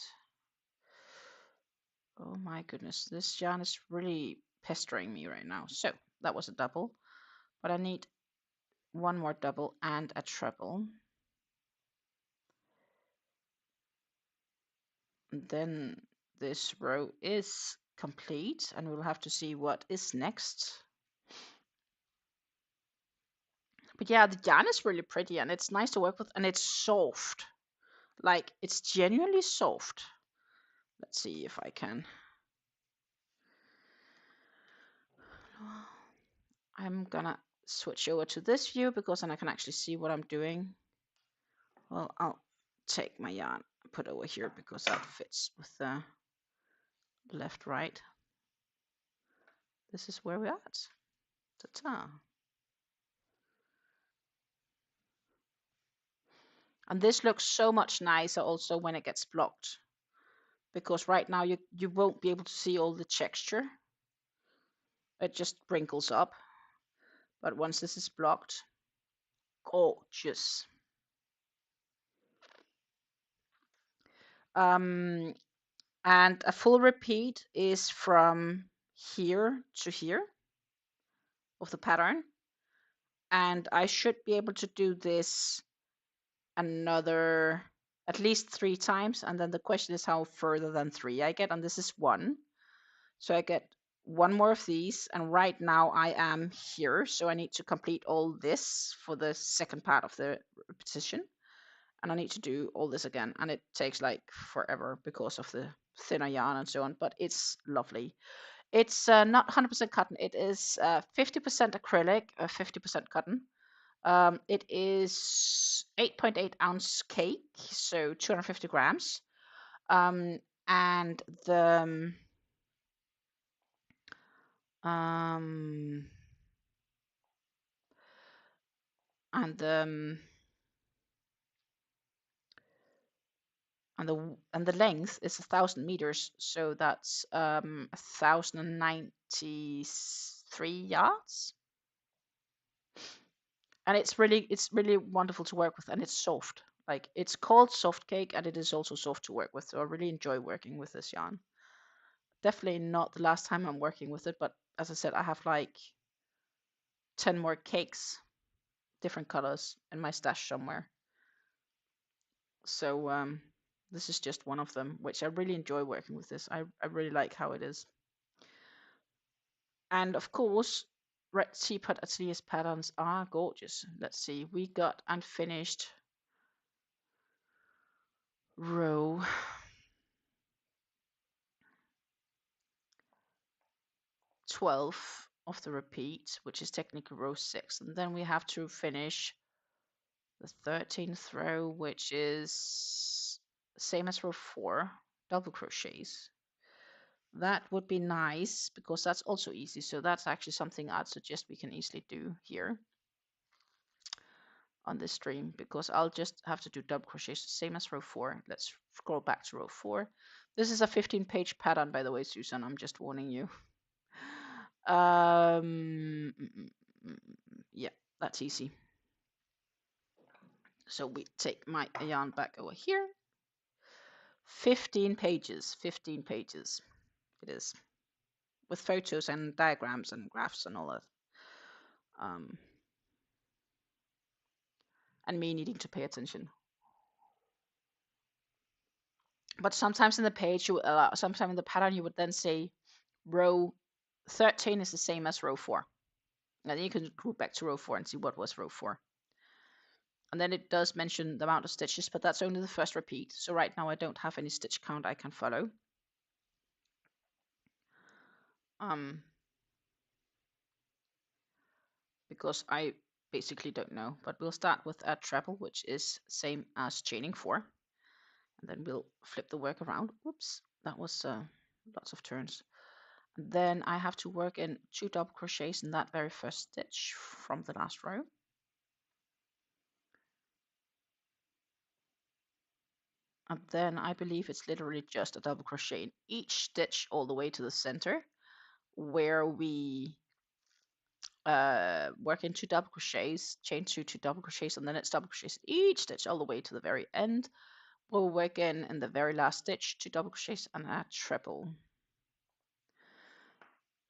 Oh my goodness, this yarn is really pestering me right now. So that was a double, but I need one more double and a treble. And then this row is complete, and we'll have to see what is next. But yeah, the yarn is really pretty and it's nice to work with, and it's soft. Like, it's genuinely soft. Let's see if I can. I'm gonna switch over to this view because then I can actually see what I'm doing. Well, I'll take my yarn and put it over here because that fits with the left, right. This is where we're at. Ta-ta. And this looks so much nicer also when it gets blocked, because right now you won't be able to see all the texture. It just wrinkles up. But once this is blocked, gorgeous. And a full repeat is from here to here of the pattern. And I should be able to do this another at least 3 times. And then the question is how further than 3 I get. And this is 1. So I get 1 more of these. And right now I am here. So I need to complete all this for the second part of the repetition. And I need to do all this again. And it takes like forever because of the thinner yarn and so on. But it's lovely. It's not 100% cotton. It is 50% acrylic, 50% cotton. It is 8.8 ounce cake, so 250 grams. And the and the and the length is 1,000 meters, so that's 1,093 yards. And it's really wonderful to work with, and it's soft. Like, it's called soft cake, and it is also soft to work with. So I really enjoy working with this yarn. Definitely not the last time I'm working with it, but as I said, I have like 10 more cakes, different colors, in my stash somewhere. So this is just one of them, which I really enjoy working with this. I really like how it is. And of course, Red Teapot Atelier's patterns are gorgeous. Let's see, we got unfinished row 12 of the repeat, which is technically row 6. And then we have to finish the 13th row, which is same as row 4. double crochets. That would be nice because that's also easy. So that's actually something I'd suggest we can easily do here on this stream, because I'll just have to do double crochets the same as row 4. Let's scroll back to row 4. This is a 15-page pattern, by the way, Susan. I'm just warning you. Yeah, that's easy. So we take my yarn back over here. 15 pages, 15 pages it is, with photos and diagrams and graphs and all that. And me needing to pay attention. But sometimes in the page, sometimes in the pattern, you would then say row 13 is the same as row 4. And then you can go back to row 4 and see what was row 4. And then it does mention the amount of stitches, but that's only the first repeat. So right now I don't have any stitch count I can follow. Because I basically don't know. But we'll start with a treble, which is same as chaining 4. And then we'll flip the work around. Whoops, that was lots of turns. And then I have to work in 2 double crochets in that very first stitch from the last row. And then I believe it's literally just a double crochet in each stitch all the way to the center, where we work in 2 double crochets, chain 2 double crochets, and then it's double crochets in each stitch all the way to the very end. We'll work in the very last stitch 2 double crochets and a treble.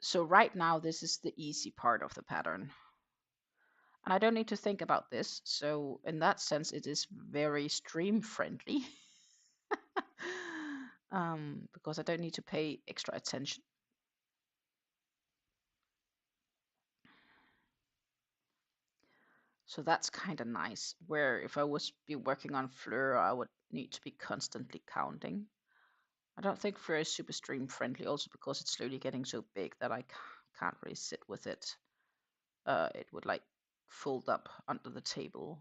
So right now this is the easy part of the pattern. And I don't need to think about this. So in that sense, it is very stream friendly. Because I don't need to pay extra attention. So that's kind of nice. Where if I was be working on Fleur, I would need to be constantly counting. I don't think Fleur is super stream friendly, also because it's slowly getting so big that I can't really sit with it. It would like fold up under the table.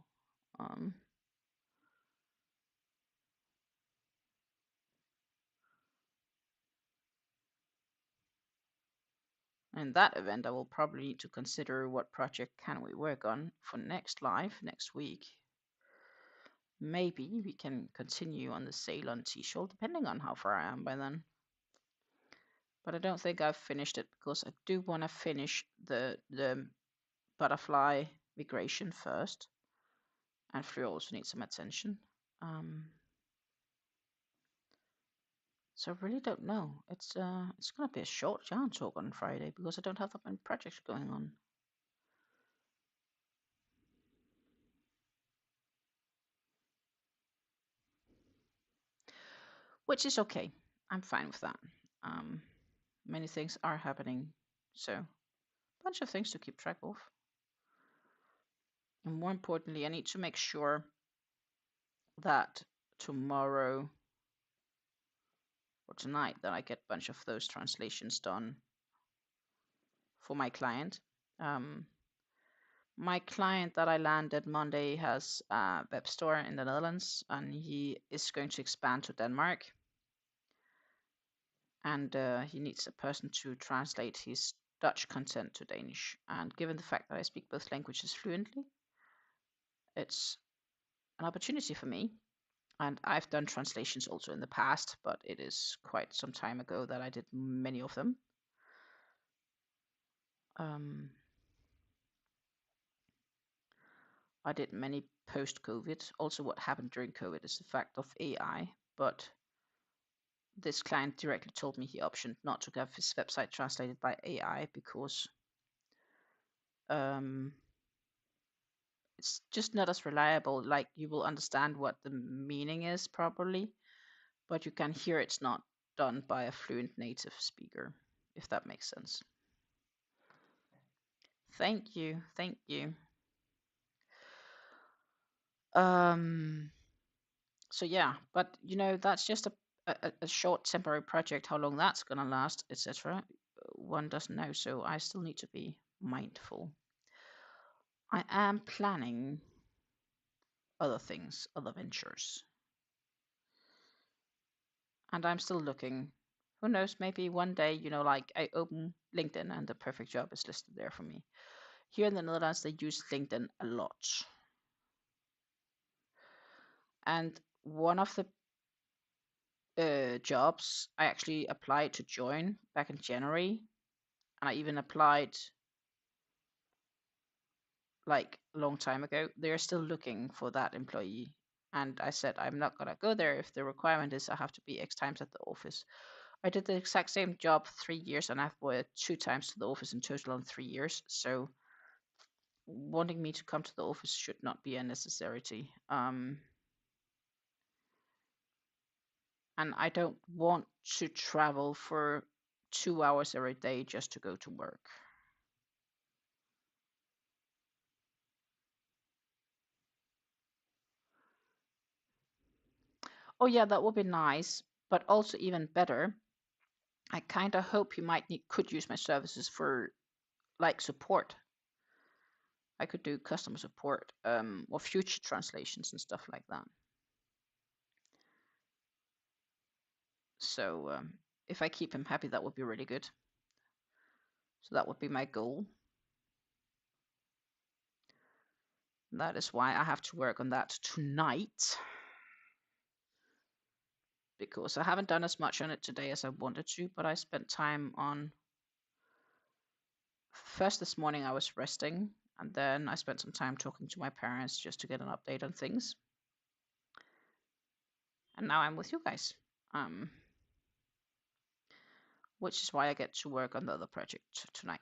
In that event, I will probably need to consider what project can we work on for next live, next week. Maybe we can continue on the sail on T-Shoal, depending on how far I am by then. But I don't think I've finished it, because I do want to finish the butterfly migration first. And Fleur also needs some attention. So I really don't know. It's gonna be a short yarn talk on Friday because I don't have that many projects going on. Which is okay. I'm fine with that. Many things are happening, so a bunch of things to keep track of. And more importantly, I need to make sure that tomorrow or tonight that I get a bunch of those translations done for my client. My client that I landed Monday has a web store in the Netherlands, and he is going to expand to Denmark. And he needs a person to translate his Dutch content to Danish. And given the fact that I speak both languages fluently, it's an opportunity for me. And I've done translations also in the past, but it is quite some time ago that I did many of them. I did many post-COVID. Also, what happened during COVID is the fact of AI, but this client directly told me he optioned not to have his website translated by AI because it's just not as reliable. Like, you will understand what the meaning is properly, but you can hear it's not done by a fluent native speaker, if that makes sense. Thank you. Thank you. So yeah, but you know, that's just a short temporary project. How long that's gonna last, etc. One doesn't know, so I still need to be mindful. I am planning other things, other ventures. and I'm still looking. Who knows, maybe one day, you know, like I open LinkedIn and the perfect job is listed there for me. Here in the Netherlands, they use LinkedIn a lot. And one of the jobs I actually applied to join back in January, and I even applied like a long time ago. They're still looking for that employee. And I said, I'm not going to go there if the requirement is I have to be X times at the office. I did the exact same job 3 years and I've worked 2 times to the office in total in 3 years. So wanting me to come to the office should not be a necessity. And I don't want to travel for 2 hours every day just to go to work. Oh yeah, that would be nice, but also even better. I kind of hope you could use my services for like support. I could do customer support or future translations and stuff like that. So if I keep him happy, that would be really good. So that would be my goal. That is why I have to work on that tonight. Because I haven't done as much on it today as I wanted to, but I spent time on... First this morning I was resting, and then I spent some time talking to my parents just to get an update on things. And now I'm with you guys. Which is why I get to work on the other project tonight,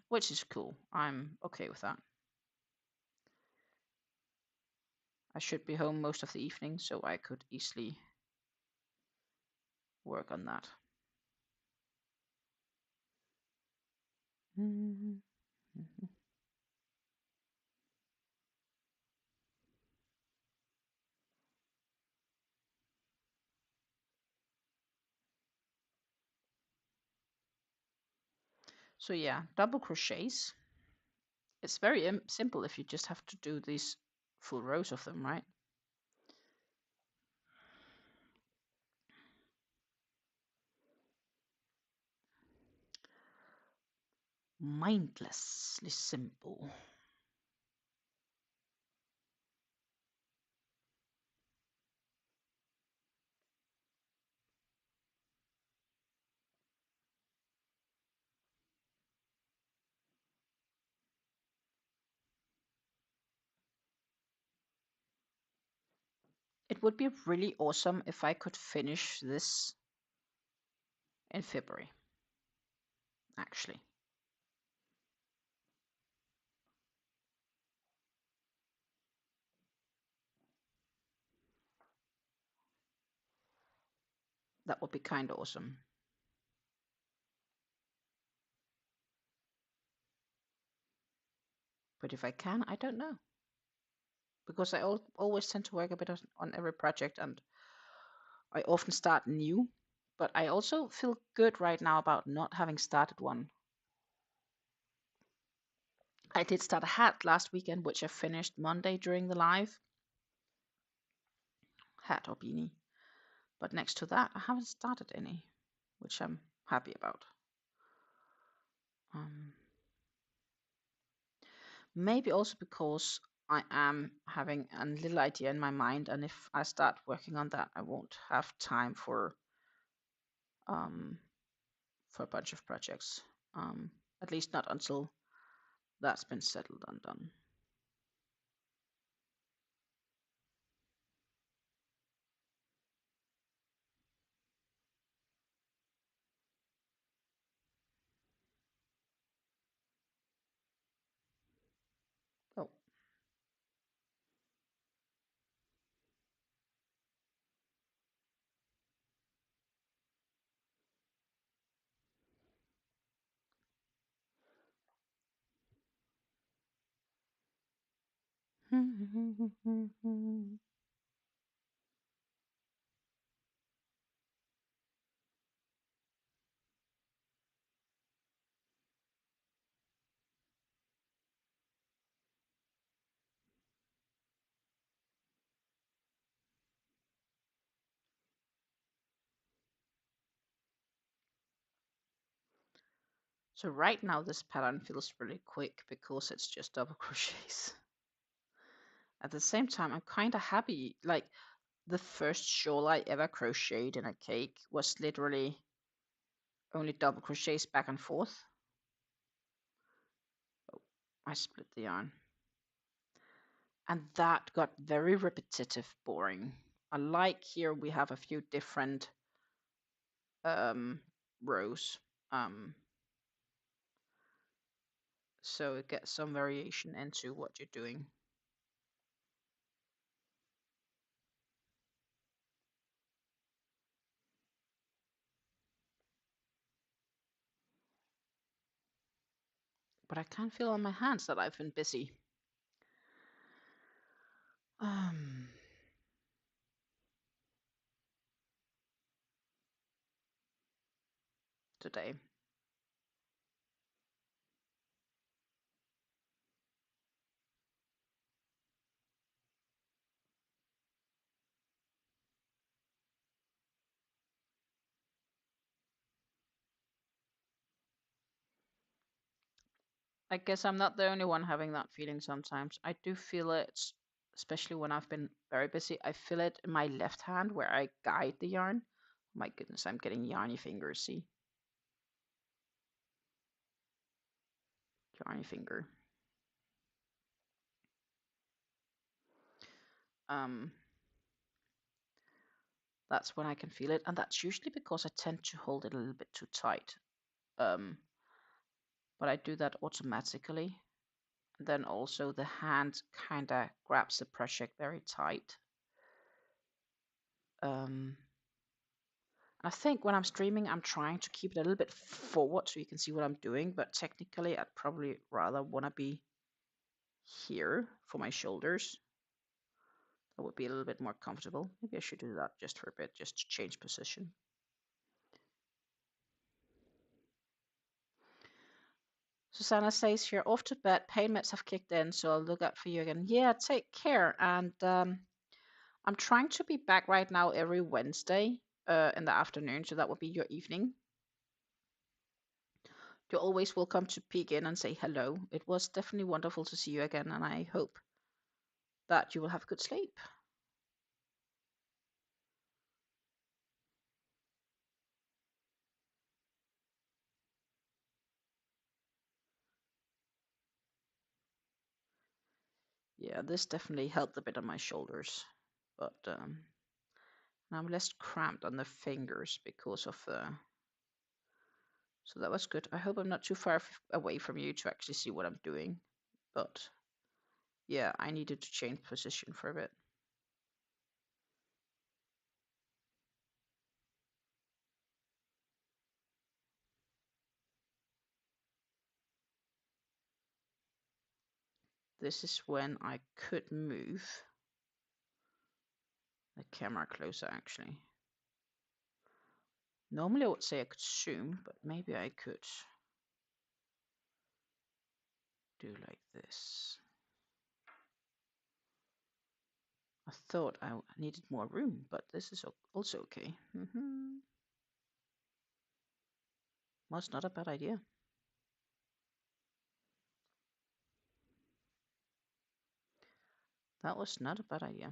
which is cool. I'm okay with that. I should be home most of the evening, so I could easily work on that. So yeah, double crochets. It's very simple if you just have to do these full rows of them, right? Mindlessly simple. It would be really awesome if I could finish this in February, actually. That would be kind of awesome. But if I can, I don't know. Because I always tend to work a bit on every project, and I often start new. But I also feel good right now about not having started one. I did start a hat last weekend, which I finished Monday during the live. Hat or beanie. But next to that, I haven't started any, which I'm happy about. Maybe also because I am having a little idea in my mind, and if I start working on that, I won't have time for a bunch of projects. At least not until that's been settled and done. Oh. So right now this pattern feels really quick because it's just double crochets. At the same time, I'm kind of happy. Like the first shawl I ever crocheted in a cake was literally only double crochets back and forth. Oh, I split the yarn. And that got very repetitive, boring. I like here we have a few different rows. So it gets some variation into what you're doing. But I can feel on my hands that I've been busy. Today. I guess I'm not the only one having that feeling sometimes. I do feel it, especially when I've been very busy. I feel it in my left hand where I guide the yarn. Oh my goodness, I'm getting yarny fingers, see? Yarny finger. That's when I can feel it, and that's usually because I tend to hold it a little bit too tight. But I do that automatically. And then also the hand kind of grabs the project very tight. And I think when I'm streaming, I'm trying to keep it a little bit forward so you can see what I'm doing, but technically I'd probably rather want to be here for my shoulders. That would be a little bit more comfortable. Maybe I should do that just for a bit, just to change position. Susanna says here, off to bed, pain meds have kicked in, so I'll look out for you again. Yeah, take care. And I'm trying to be back right now every Wednesday in the afternoon, so that would be your evening. You're always welcome to peek in and say hello. It was definitely wonderful to see you again, and I hope that you will have good sleep. Yeah, this definitely helped a bit on my shoulders, but I'm less cramped on the fingers because of the. So that was good. I hope I'm not too far away from you to actually see what I'm doing, but yeah, I needed to change position for a bit. This is when I could move the camera closer, actually. Normally I would say I could zoom, but maybe I could do like this. I thought I needed more room, but this is also okay. Was not a bad idea. That was not a bad idea.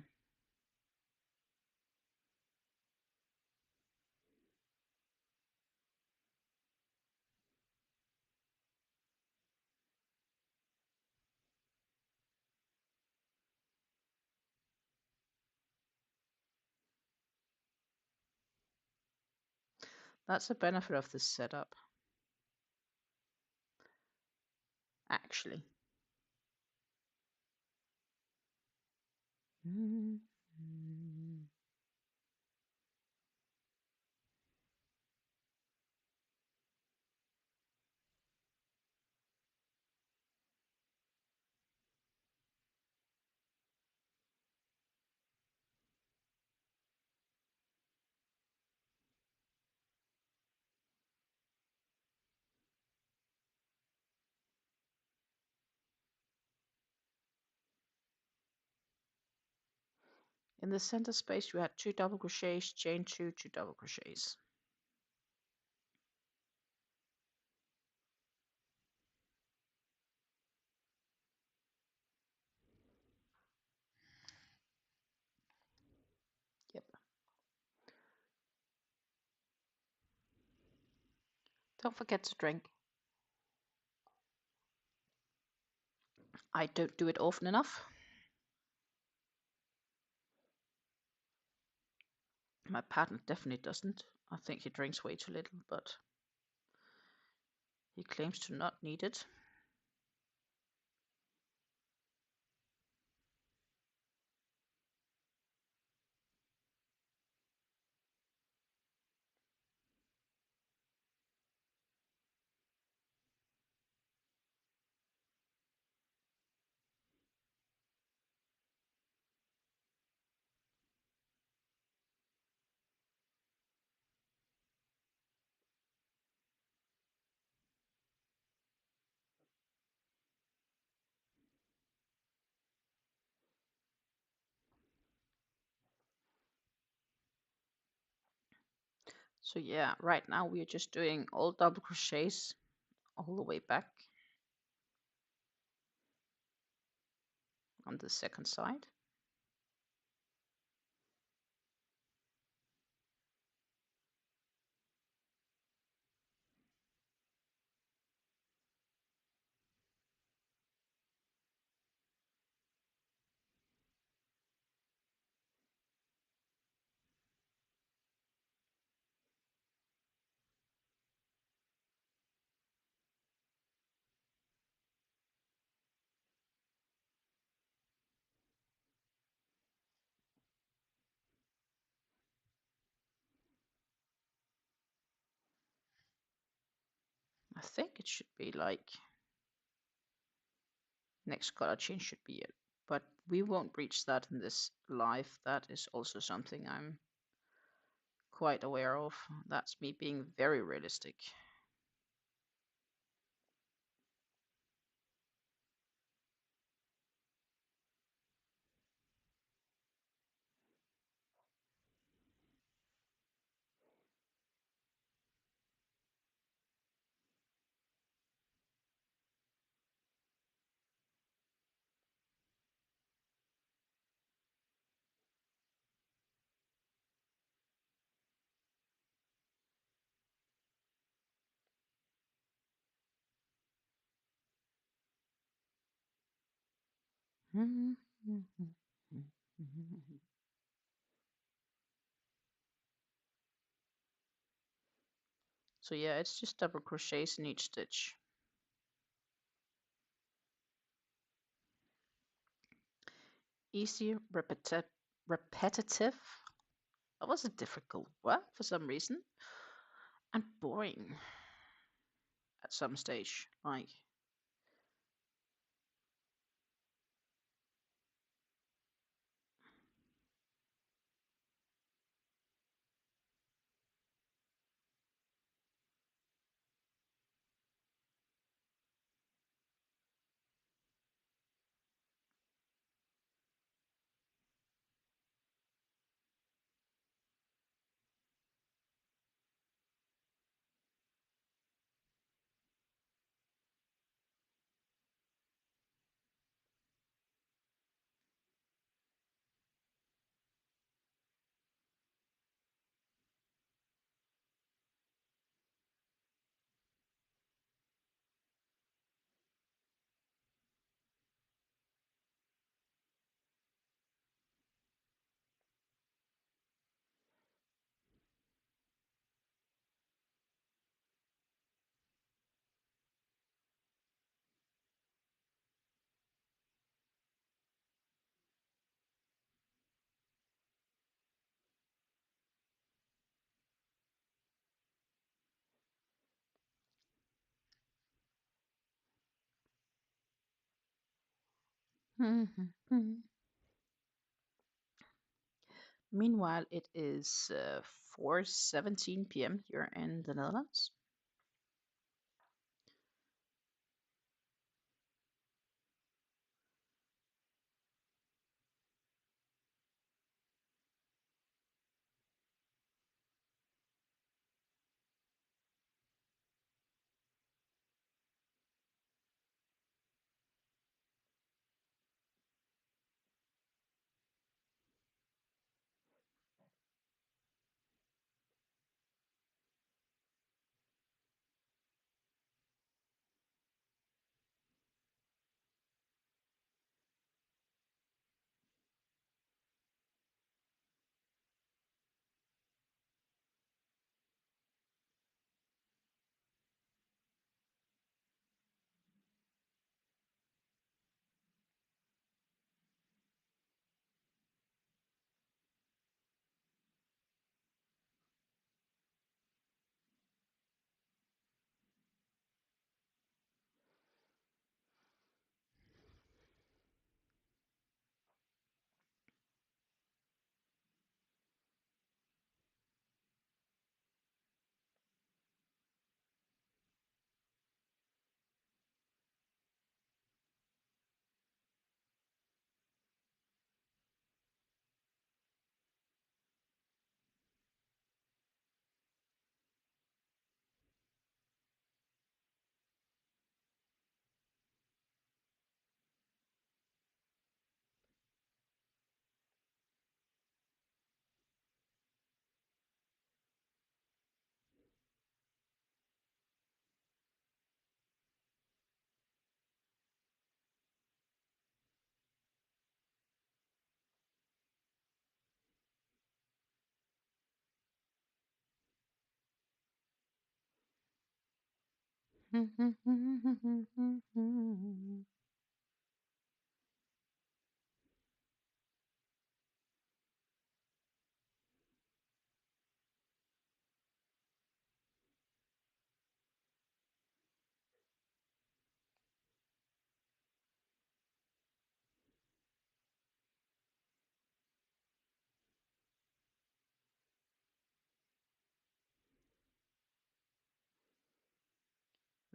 That's the benefit of this setup, actually. In the center space, you had 2 double crochets, chain 2, 2 double crochets. Don't forget to drink. I don't do it often enough. My partner definitely doesn't. I think he drinks way too little, but he claims to not need it. So yeah, right now we are just doing all double crochets all the way back on the second side. I think it should be like next color change should be it, but we won't reach that in this live. That is also something I'm quite aware of. That's me being very realistic. So yeah, it's just double crochets in each stitch. Easy, repetitive. That was a difficult word for some reason. And boring at some stage. Like, meanwhile, it is 4:17 p.m. here in the Netherlands.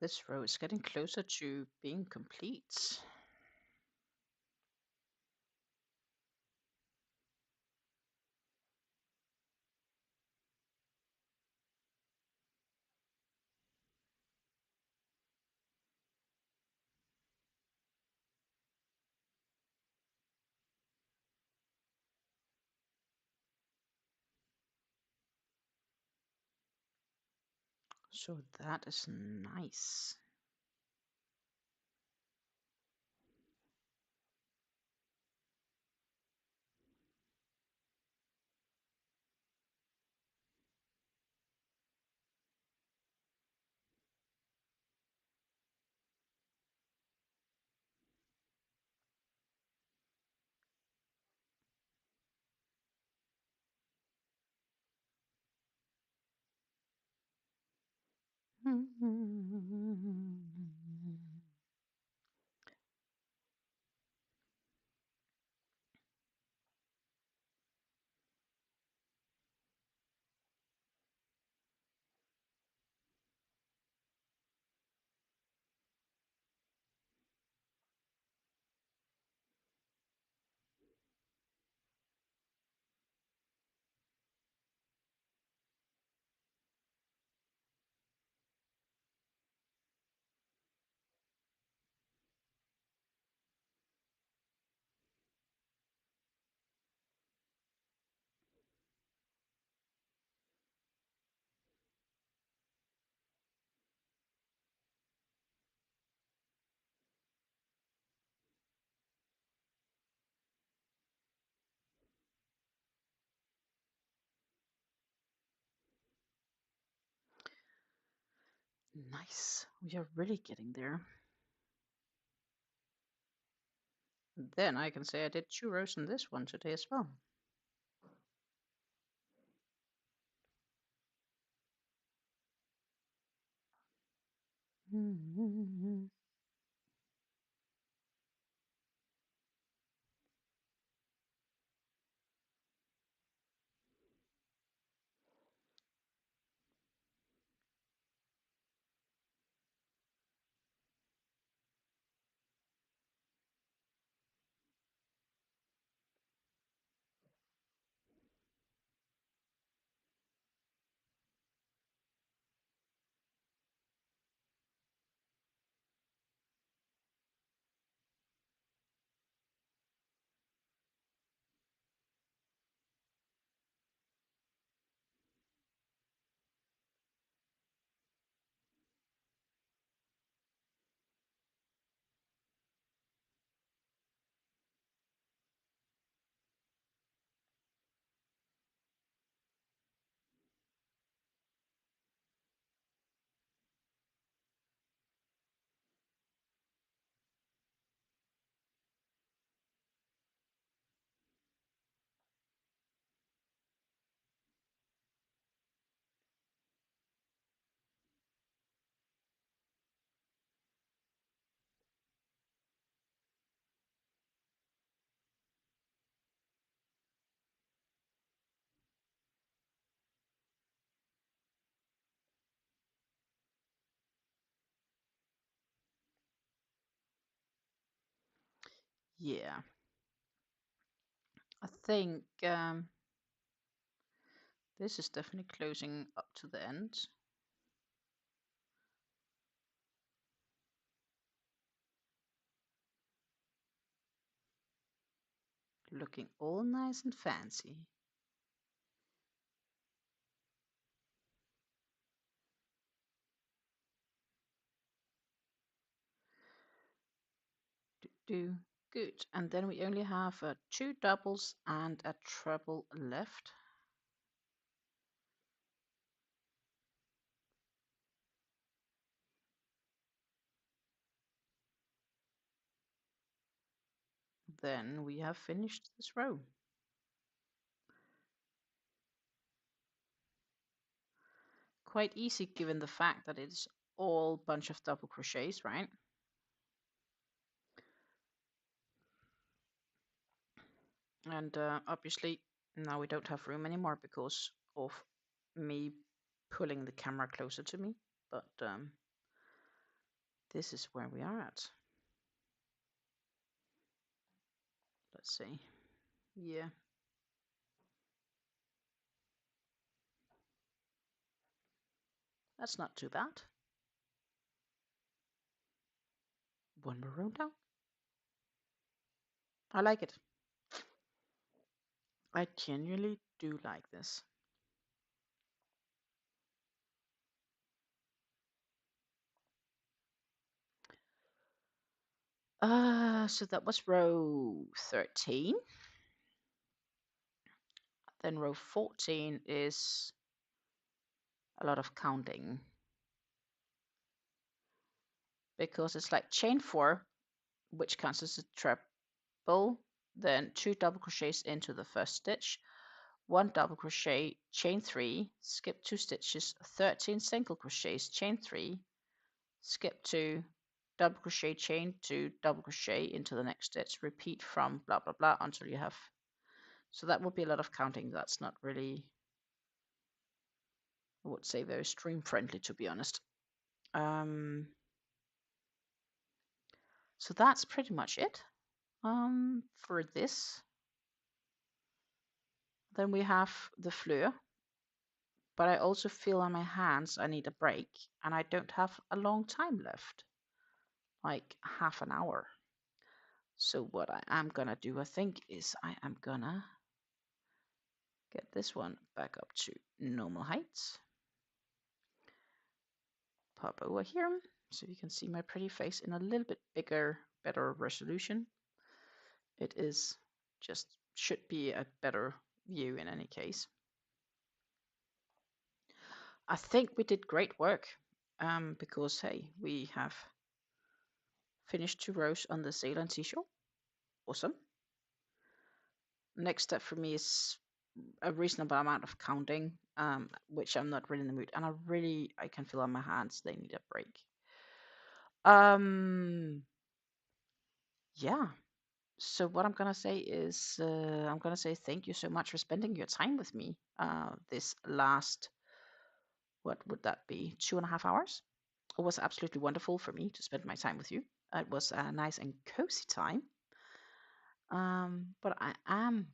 This row is getting closer to being complete. So that is nice. Nice. We are really getting there. Then I can say I did 2 rows in this one today as well. Yeah, I think this is definitely closing up to the end. Looking all nice and fancy. Do good. And then we only have 2 doubles and a treble left. then we have finished this row. Quite easy given the fact that it's all bunch of double crochets, right? And obviously now we don't have room anymore because of me pulling the camera closer to me, but this is where we are at. Let's see. Yeah. That's not too bad. One more row down. I like it. I genuinely do like this. So that was row 13. Then row 14 is a lot of counting. Because it's like chain 4, which counts as a treble, then 2 double crochets into the first stitch, 1 double crochet, chain 3, skip 2 stitches, 13 single crochets, chain 3, skip 2, double crochet, chain 2, double crochet into the next stitch, repeat from blah blah blah until you have. So that would be a lot of counting. That's not really, I would say, very stream friendly, to be honest. So that's pretty much it for this. Then we have the fleur, but I also feel on my hands I need a break, and I don't have a long time left, like half an hour. So what I am gonna do, I think, is I am gonna get this one back up to normal height. Pop over here so you can see my pretty face in a little bit bigger, better resolution. It is just should be a better view in any case. I think we did great work because hey, we have finished 2 rows on the Zealand seashore. Awesome. Next step for me is a reasonable amount of counting, which I'm not really in the mood, and I can feel on my hands they need a break. Yeah. So what I'm gonna say is I'm gonna say thank you so much for spending your time with me this last, what would that be, 2.5 hours. It was absolutely wonderful for me to spend my time with you. It was a nice and cozy time. But I am,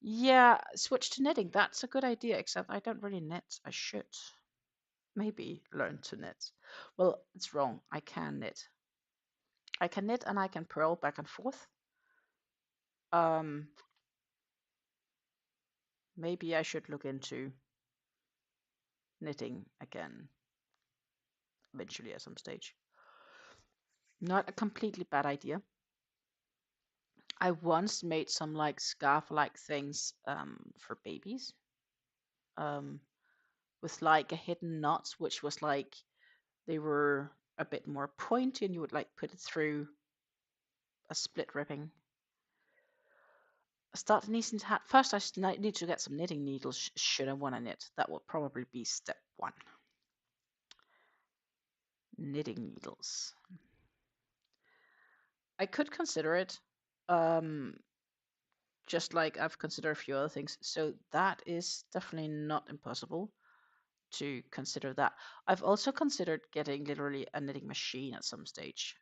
yeah, switch to knitting. That's a good idea, except I don't really knit. I should maybe learn to knit. Well, it's wrong. I can knit. I can knit and I can purl back and forth. Maybe I should look into knitting again eventually at some stage. Not a completely bad idea. I once made some like scarf-like things for babies with like a hidden knot, which was like they were a bit more pointy and you would like put it through a split ribbing. Start knitting. First, I need to get some knitting needles. Should I want to knit? That will probably be step 1. Knitting needles. I could consider it, just like I've considered a few other things. So that is definitely not impossible to consider that. I've also considered getting literally a knitting machine at some stage,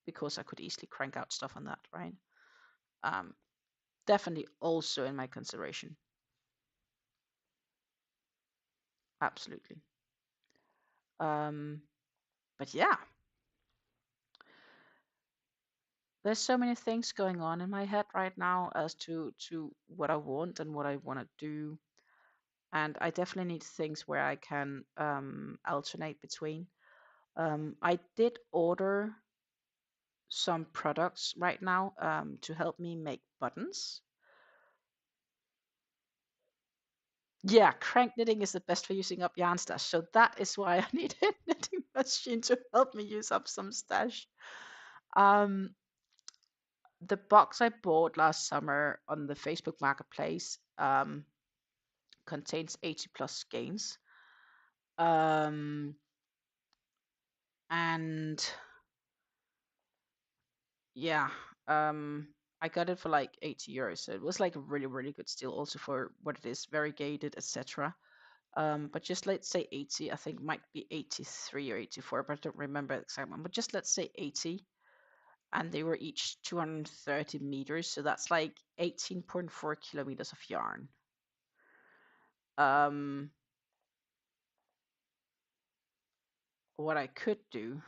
because I could easily crank out stuff on that, right? Definitely also in my consideration. Absolutely. But yeah, there's so many things going on in my head right now as to what I want and what I want to do, and I definitely need things where I can alternate between. I did order some products right now to help me make buttons. Yeah, crank knitting is the best for using up yarn stash. So that is why I need a knitting machine to help me use up some stash. Um, the box I bought last summer on the Facebook Marketplace contains 80 plus skeins. And yeah, I got it for like 80 euros. So it was like a really, really good steal also for what it is, variegated, etc. But just let's say 80. I think it might be 83 or 84, but I don't remember the exact one. But just let's say 80. And they were each 230 meters. So that's like 18.4 kilometers of yarn. What I could do,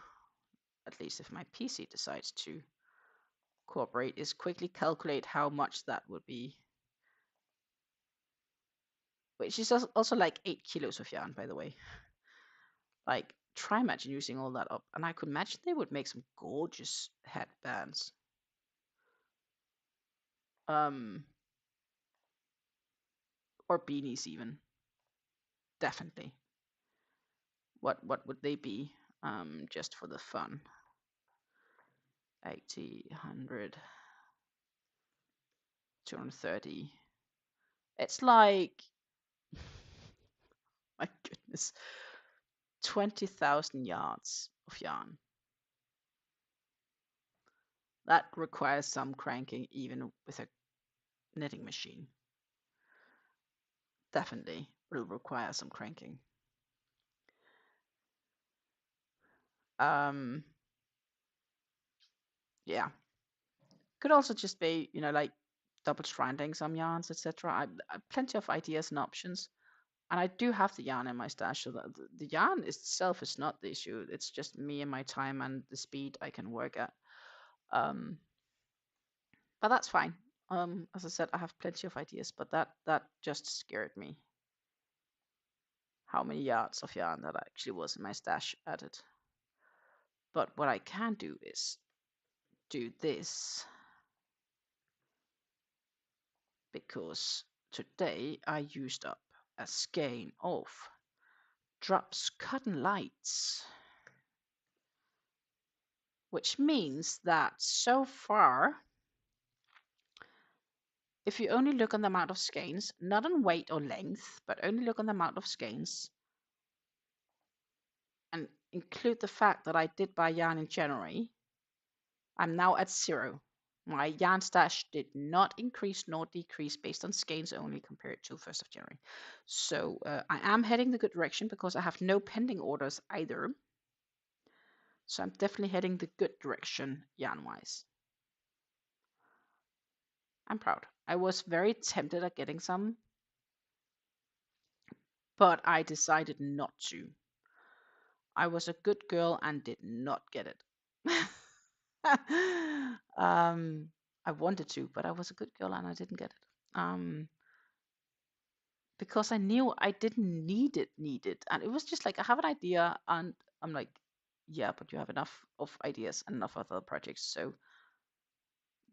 at least if my PC decides to cooperate, is quickly calculate how much that would be. Which is also like 8 kilos of yarn, by the way. Like, try imagine using all that up. And I could imagine they would make some gorgeous headbands. Or beanies even. Definitely. What would they be? Just for the fun. 80, 100, 230. It's like, my goodness, 20,000 yards of yarn. That requires some cranking even with a knitting machine. Definitely will require some cranking. Yeah. Could also just be, like double stranding some yarns, etc. I have plenty of ideas and options. And I do have the yarn in my stash, so the yarn itself is not the issue. It's just me and my time and the speed I can work at. But that's fine. As I said, I have plenty of ideas, but that just scared me. How many yards of yarn that actually was in my stash added. But what I can do is do this, because today I used up a skein of Drops Cotton Lights, which means that so far, if you only look on the amount of skeins, not on weight or length, but only look on the amount of skeins, and include the fact that I did buy yarn in January, I'm now at 0. My yarn stash did not increase nor decrease based on skeins only compared to 1st of January. So I am heading the good direction because I have no pending orders either. So I'm definitely heading the good direction yarn-wise. I'm proud. I was very tempted at getting some, but I decided not to. I was a good girl and did not get it. I wanted to, but I was a good girl and I didn't get it. Because I knew I didn't need it. And it was just like, I have an idea and I'm like, yeah, but you have enough of ideas and enough other projects. So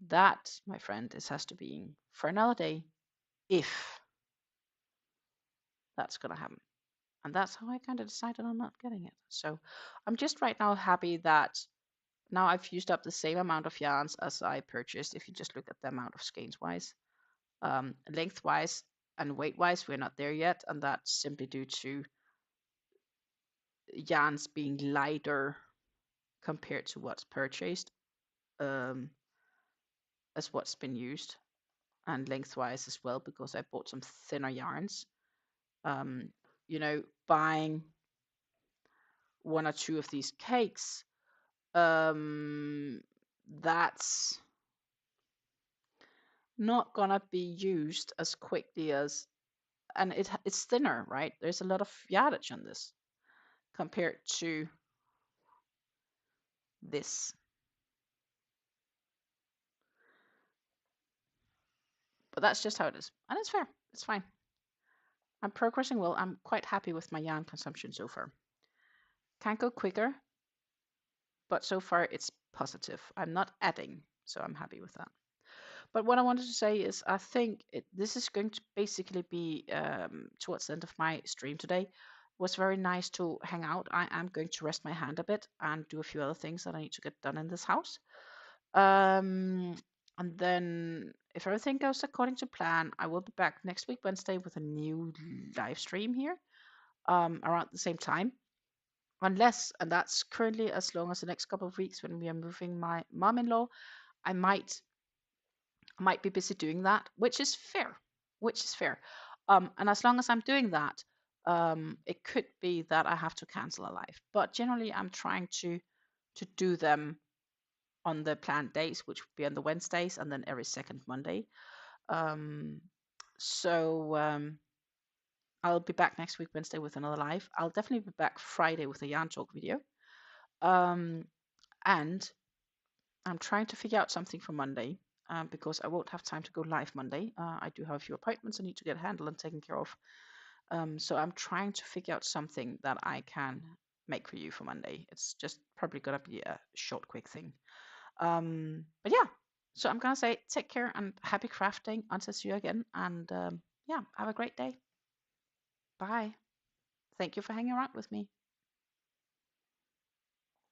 that, my friend, has to be for another day, if that's going to happen. And that's how I kind of decided on not getting it. So I'm just right now happy that now I've used up the same amount of yarns as I purchased. If you just look at the amount of skeins wise, lengthwise and weight wise, we're not there yet. And that's simply due to yarns being lighter compared to what's purchased, as what's been used, and lengthwise as well, because I bought some thinner yarns. Buying 1 or 2 of these cakes, that's not gonna be used as quickly as, and it's thinner, right? There's a lot of yardage on this compared to this. But that's just how it is, and it's fair. It's fine. I'm progressing well. I'm quite happy with my yarn consumption so far. Can't go quicker, but so far it's positive. I'm not adding, so I'm happy with that. But what I wanted to say is, I think this is going to basically be towards the end of my stream today. It was very nice to hang out. I am going to rest my hand a bit and do a few other things that I need to get done in this house. And then if everything goes according to plan, I will be back next week, Wednesday, with a new live stream here around the same time. Unless, and that's currently as long as the next couple of weeks when we are moving my mom-in-law, I might be busy doing that, which is fair, and as long as I'm doing that, it could be that I have to cancel a live, but generally I'm trying to do them on the planned days, which would be on the Wednesdays and then every second Monday. So I'll be back next week Wednesday with another live. I'll definitely be back Friday with a yarn talk video, and I'm trying to figure out something for Monday, because I won't have time to go live Monday. I do have a few appointments I need to get handled and taken care of. So I'm trying to figure out something that I can make for you for Monday. It's just probably gonna be a short, quick thing. But yeah, so I'm gonna say take care and happy crafting until see you again. And yeah, have a great day. Bye. Thank you for hanging around with me.